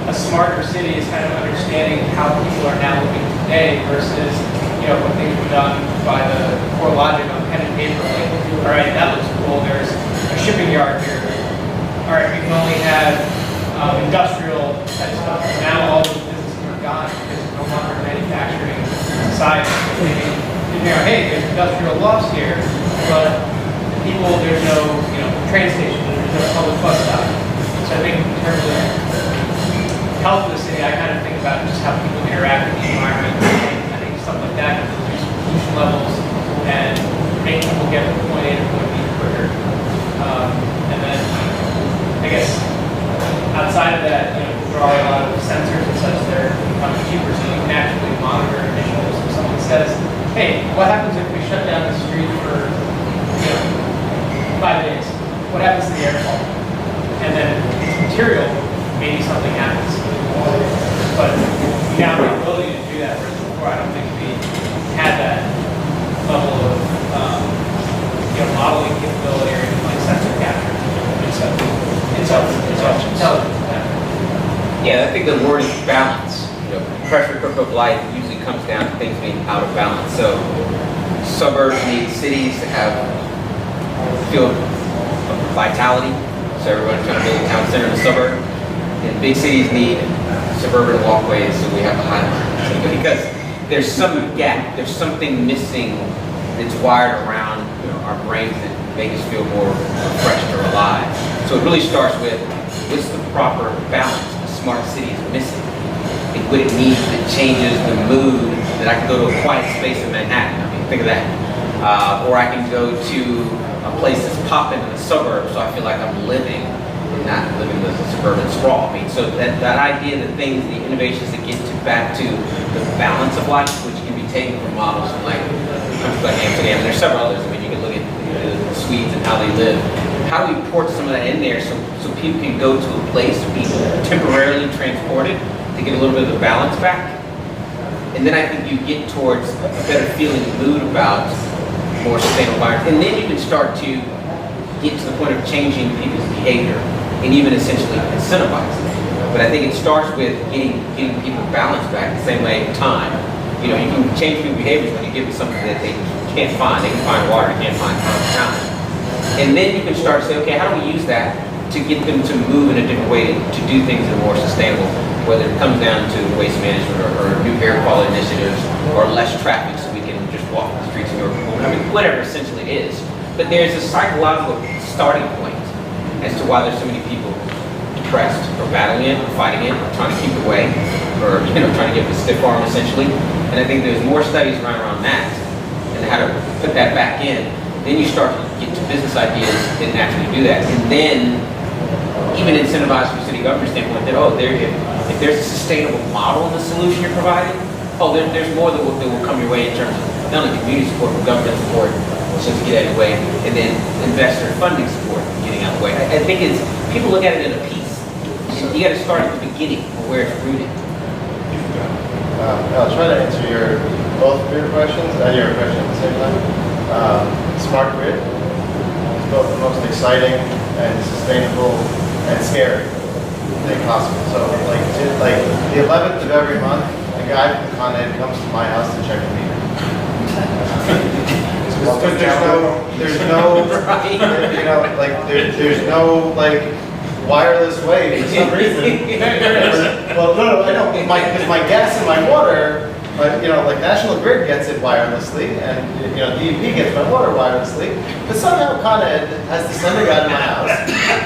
a smarter city is kind of understanding how people are now living today versus, when things were done by the core logic on pen and paper, like, all right, that looks cool, there's a shipping yard here. All right, we can only have industrial type stuff. Now all those businesses are gone because it's no longer a manufacturing society. Hey, there's industrial lofts here, but people, there's no, train station, there's no public bus stop. So I think in terms of health of the city, I kind of think about just how people interact with the environment. And I think stuff like that can reduce pollution levels and make people get from point A to point B quicker. And then, I guess, outside of that, there are a lot of sensors and such that are becoming cheaper, so you can actually monitor emissions. If someone says, hey, what happens if we shut down the street for 5 days? What happens to the air quality? And then it's material, maybe something happens. But we now have the ability to do that, whereas before I don't think we had that level of modeling capability or even like sensor capture. Intelligence. Yeah, I think the word is balance. Pressure cooker of life usually comes down to things being out of balance. So suburbs need cities to have feel of vitality. So everyone's trying to build a town center in the suburb. And big cities need suburban walkways so we have a highline. Because there's some gap, there's something missing that's wired around our brains that make us feel more refreshed or alive. So it really starts with what's the proper balance a smart city is missing. And what it needs that changes the mood that I can go to a quiet space in Manhattan. I mean, think of that. Or I can go to a place that's popping in the suburbs so I feel like I'm living and not living the suburban sprawl. I mean, so that idea, the things, the innovations that get back to the balance of life, which can be taken from models from like countries like Amsterdam, and there's several others. I mean, you can look at the Swedes and how they live. How do we port some of that in there so people can go to a place, be temporarily transported to get a little bit of the balance back? And then I think you get towards a better feeling and mood about more sustainable environments. And then you can start to get to the point of changing people's behavior and even essentially incentivizing it. But I think it starts with getting people balanced back the same way time. You can change people's behaviors when you give them something that they can't find. They can find water, they can't find time. And then you can start to say, okay, how do we use that to get them to move in a different way, to do things that are more sustainable, whether it comes down to waste management or new air quality initiatives or less traffic so we can just walk the streets of New York. I mean, whatever essentially it is. But there's a psychological starting point as to why there's so many people depressed or battling it or fighting it or trying to keep it away or trying to give it a stiff arm essentially. And I think there's more studies around that and how to put that back in. Then you start to get to business ideas that naturally do that. And then even incentivize from city government standpoint that, if there's a sustainable model in the solution you're providing, there's more that will come your way in terms of not only community support, but government support, so to get out of the way, and then investor funding support getting out of the way. I think people look at it in a piece. You got to start at the beginning of where it's rooted. I'll try to answer both of your questions and your question at the same time. Smart grid is both the most exciting and sustainable and scary thing possible. So like the 11th of every month, a guy from Con Ed comes to my house to check the meter. Because there's no wireless way for some reason. Well, no, I know, because my gas and my water, National Grid gets it wirelessly, and DEP gets my water wirelessly, but somehow Con Ed has to send a guy to my house,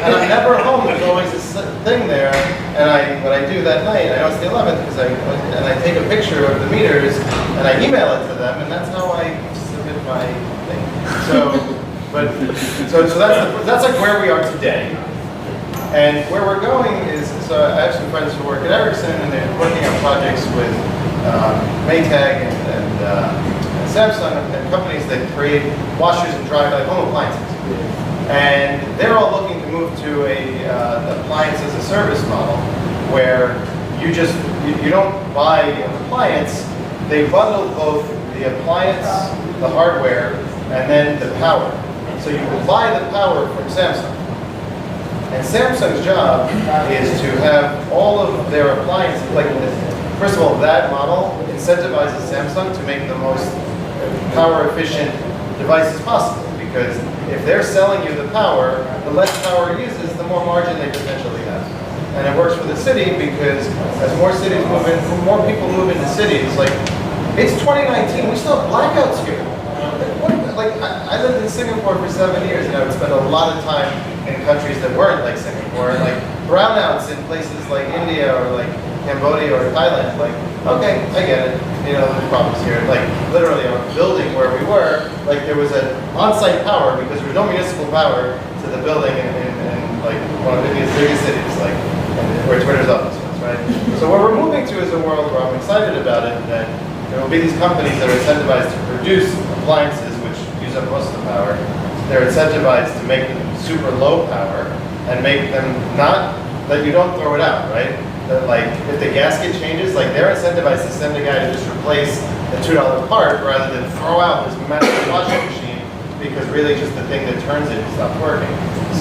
and I'm never home. There's always this thing there, and what I do that night, I know it's the 11th, and I take a picture of the meters, and I email it to them, and that's how I submit my thing. So that's like where we are today. And where we're going is, so I have some friends who work at Ericsson, and they're working on projects with Maytag and Samsung and companies that create washers and dryers, like home appliances. And they're all looking to move to a appliance as a service model, where you don't buy an appliance, they bundle both the appliance, the hardware, and then the power. So you will buy the power from Samsung. And Samsung's job is to have all of their appliances, like first of all, that model incentivizes Samsung to make the most power efficient devices possible, because if they're selling you the power, the less power it uses, the more margin they potentially have. And it works for the city because as more cities move in, more people move into cities, like, it's 2019, we still have blackouts here. Like, I lived in Singapore for 7 years, and I would spend a lot of time in countries that weren't like Singapore, and like brownouts in places like India or like Cambodia or Thailand. Like, okay, I get it. You know, there's problems here. Like, literally, on a building where we were, like, there was an on-site power because there was no municipal power to the building in like one of India's biggest cities, like where Twitter's office was, right? So what we're moving to is a world where I'm excited about it, that there will be these companies that are incentivized to produce appliances which use up most of the power. They're incentivized to make them super low power and make them not, that you don't throw it out, right? That, like, if the gasket changes, like, they're incentivized to send a guy to just replace a $2 part rather than throw out this massive washing machine because really just the thing that turns it stopped working.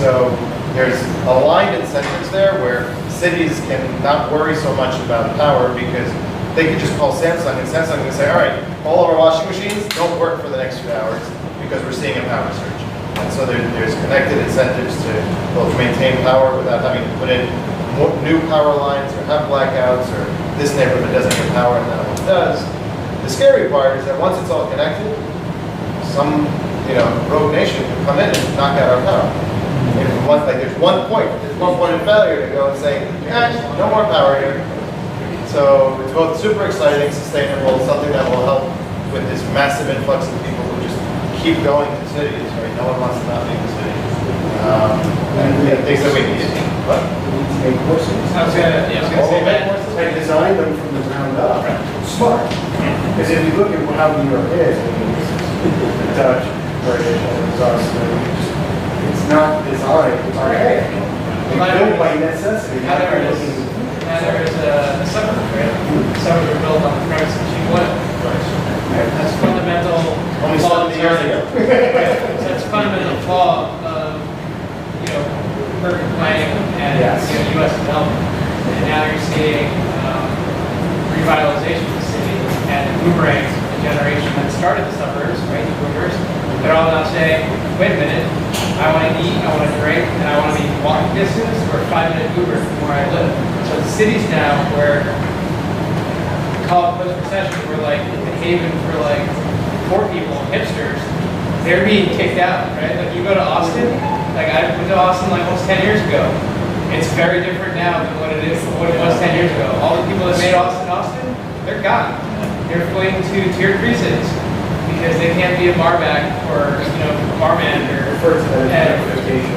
So there's aligned incentives there where cities can not worry so much about power because they could just call Samsung, and Samsung can say, all right, all of our washing machines don't work for the next few hours because we're seeing a power surge. And so there's connected incentives to both maintain power without having to put in more new power lines or have blackouts, or this neighborhood doesn't get power and that one does. The scary part is that once it's all connected, some rogue nation can come in and knock out our power. There's one point of failure to go and say, guys, no more power here. So it's both super exciting, sustainable, something that will help with this massive influx of people who just keep going to cities, right? No one wants to not leave the city. And things that we need. What? We need to make more cities. I was gonna say that. And design them from the ground up. Smart. Because if you look at how New York is, I mean, the Dutch, British, and us, it's not designed, it's archaic. It's built by necessity. Now there is a suburb, right? Suburbs are built on the premise of cheap oil. That's fundamental Only flaw. 70 years ago. So that's fundamental flaw of, urban planning and, Yes. U.S. development. And now you're seeing, revitalization of the city and the boomerangs, the generation that started the suburbs, right, the boomers, they're all now saying, wait a minute, I want to eat, I want to drink, and I want to be walking distance or a 5-minute Uber from where I live. So the cities now where, call it post-recession, we're like the haven for like poor people, hipsters, they're being kicked out, right? Like you go to Austin, like I went to Austin like almost 10 years ago. It's very different now than what it was 10 years ago. All the people that made Austin, they're gone. They're fleeing to tier 3 cities because they can't be a barback or, barman or Refer to that as gentrification.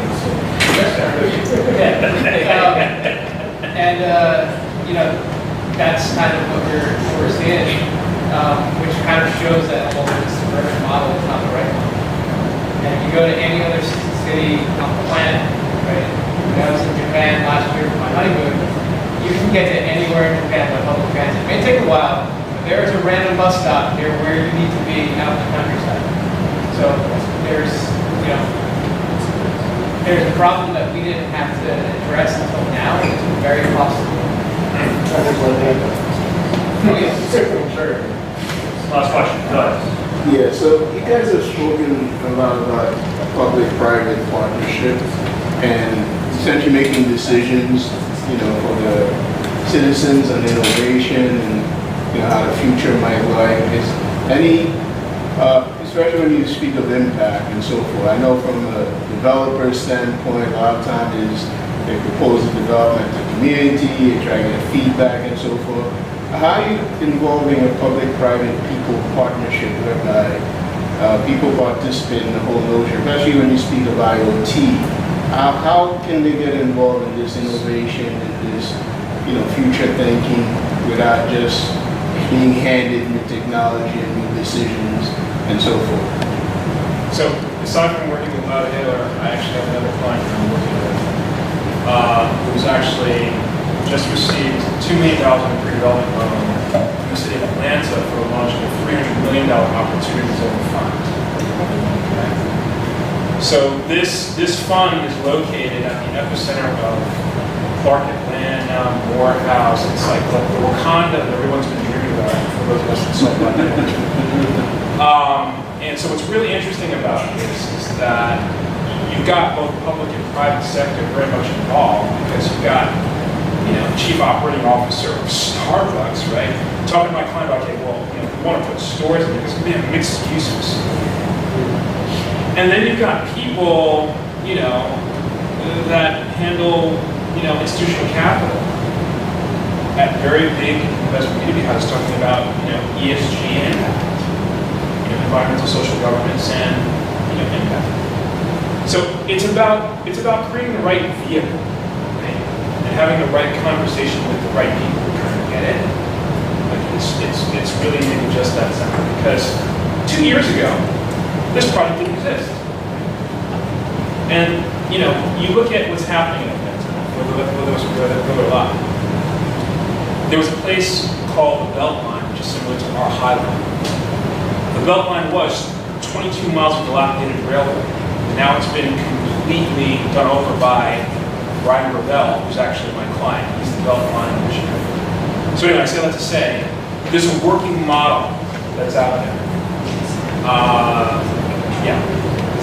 That's kind of what we're seeing, which kind of shows that the suburban model is not the right one. And if you go to any other city on the planet, right? When I was in Japan last year for my honeymoon, you can get to anywhere in Japan by public transit. It may take a while, but there is a random bus stop near where you need to be out in the countryside. So there's a problem that we didn't have to address until now, and it's very possible. Oh, yes. Sure. Last question, go ahead. Yeah, so you guys have spoken a lot about public-private partnership and essentially making decisions, for the citizens on innovation and, how the future might look. Is any, especially when you speak of impact and so forth, I know from a developer standpoint, a lot of times is they propose a development to community, they try to get feedback and so forth. How are you involving a public-private people partnership whereby people participate in the whole notion, especially when you speak of IoT? How can they get involved in this innovation and this, future thinking without just being handed new technology and new decisions and so forth? So aside from working with Hiller, I actually have another client that I'm working with who's actually just received $2 million in a pre-development loan from the city of Atlanta for the launch of a $300 million opportunity zone fund. Okay. So this fund is located at the epicenter of Clark Atlanta, Morehouse, it's like the Wakanda that everyone's been dreaming about for those of us that saw Black Panther. And so what's really interesting about this is that you've got both public and private sector very much involved, because you've got, chief operating officer of Starbucks, right? Talking to my client about, okay, well, we want to put stores in because we have mixed uses. And then you've got people, that handle, institutional capital at very big investment community houses, talking about, ESG impact, environmental, social governance, and, impact. So it's about creating the right vehicle, right? And having the right conversation with the right people who are trying to get it. Like it's really maybe just that simple. Because 2 years ago, this product didn't exist. And you look at what's happening in Further a lot. There was a place called the Beltline, which is similar to our Highline. The Beltline was 22 miles of dilapidated railway. Now it's been completely done over by Brian Ravel, who's actually my client. He's the Beltline visionary. So anyway, I say that to say, there's a working model that's out there.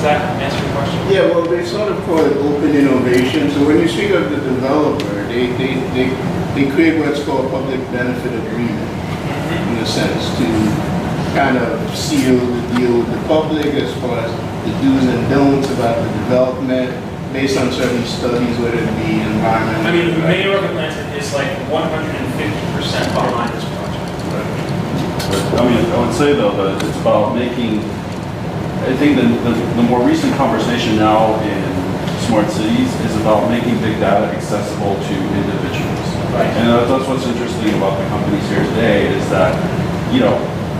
Does that answer your question? Yeah, well, they sort of call it open innovation. So when you speak of the developer, they create what's called public benefit agreement, in a sense, to kind of seal the deal with the public as far as the do's and don'ts about the development based on certain studies, whether it be environmental. I mean, the mayor of Atlanta is like 150% behind this project. But, I would say though that it's about making, I think the more recent conversation now in smart cities is about making big data accessible to individuals. Right. And that's what's interesting about the companies here today is that,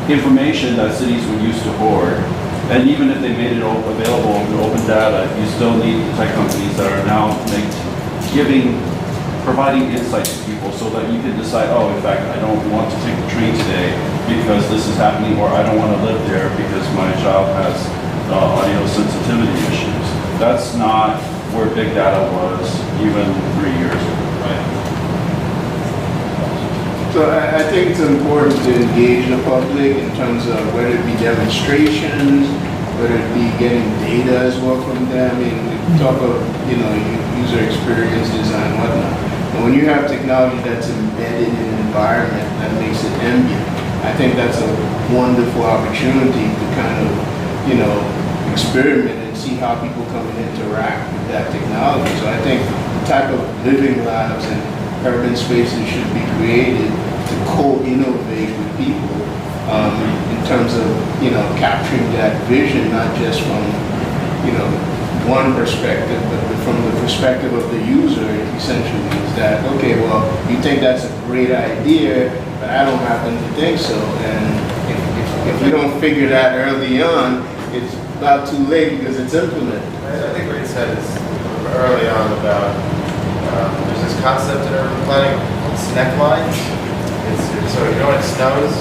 information that cities would used to hoard, and even if they made it available in open data, you still need the tech companies that are now providing insights to people so that you can decide, oh, in fact, I don't want to take the train today because this is happening, or I don't want to live there because my child has audio sensitivity issues. That's not where big data was even 3 years ago. Right. So I think it's important to engage the public in terms of whether it be demonstrations, whether it be getting data as well from them. I mean, we talk of, user experience design, whatnot. And when you have technology that's embedded in an environment that makes it ambient, I think that's a wonderful opportunity to kind of, experiment and see how people come and interact with that technology. So I think the type of living labs and urban spaces should be created to co-innovate with people in terms of, capturing that vision, not just from, one perspective, but from the perspective of the user, essentially, is that, okay, well, you think that's a great idea, but I don't happen to think so. And if you don't figure that early on, it's not too late because it's implemented. I think what you said is early on about there's this concept in urban planning called snack lines. So when it snows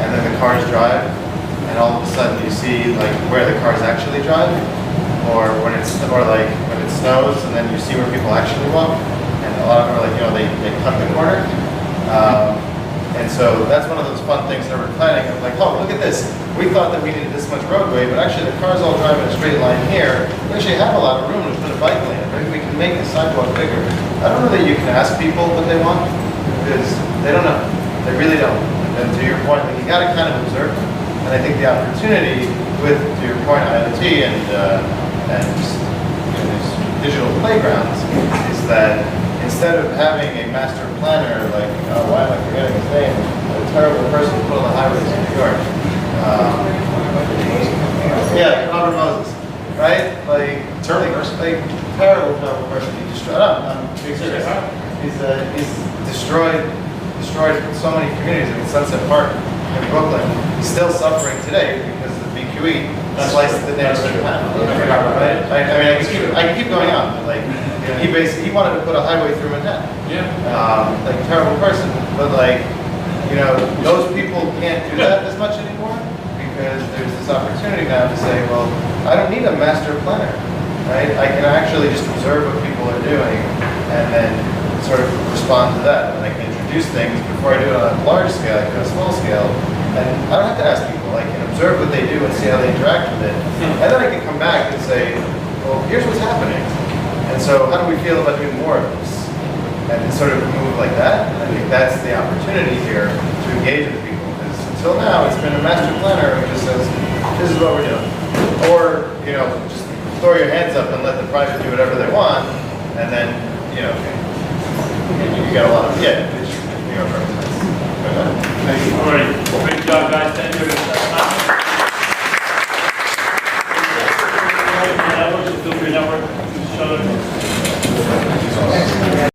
and then the cars drive, and all of a sudden you see like where the cars actually drive, or when it snows and then you see where people actually walk, and a lot of them are like they cut the corner. And so that's one of those fun things in urban planning of like, oh, look at this. We thought that we needed this much roadway, but actually the cars all drive in a straight line here. We actually have a lot of room to put a bike lane. Maybe we can make the sidewalk bigger. I don't know that you can ask people what they want because they don't know. They really don't. And to your point, like you got to kind of observe them. And I think the opportunity with, to your point, IoT and these digital playgrounds is that instead of having a master planner, like, oh, why am I forgetting his name? A terrible person who put on the highways in New York. Robert Moses, right? Like, terrible person. He destroyed. I'm being serious. He's destroyed so many communities. I mean, Sunset Park in Brooklyn is still suffering today because the BQE sliced the neighborhood in half. Right? I can keep going on, but like. He wanted to put a highway through Manhattan. Yeah. Like a terrible person, but like, those people can't do that as much anymore because there's this opportunity now to say, well, I don't need a master planner, right? I can actually just observe what people are doing and then sort of respond to that. And I can introduce things before I do it on a large scale, I do it on a small scale. And I don't have to ask people, I can observe what they do and see how they interact with it. And then I can come back and say, well, here's what's happening. And so how do we feel about doing more of this? And sort of move like that. And I think that's the opportunity here to engage with people. Because until now, it's been a master planner who just says, this is what we're doing. Or, just throw your hands up and let the private do whatever they want. And then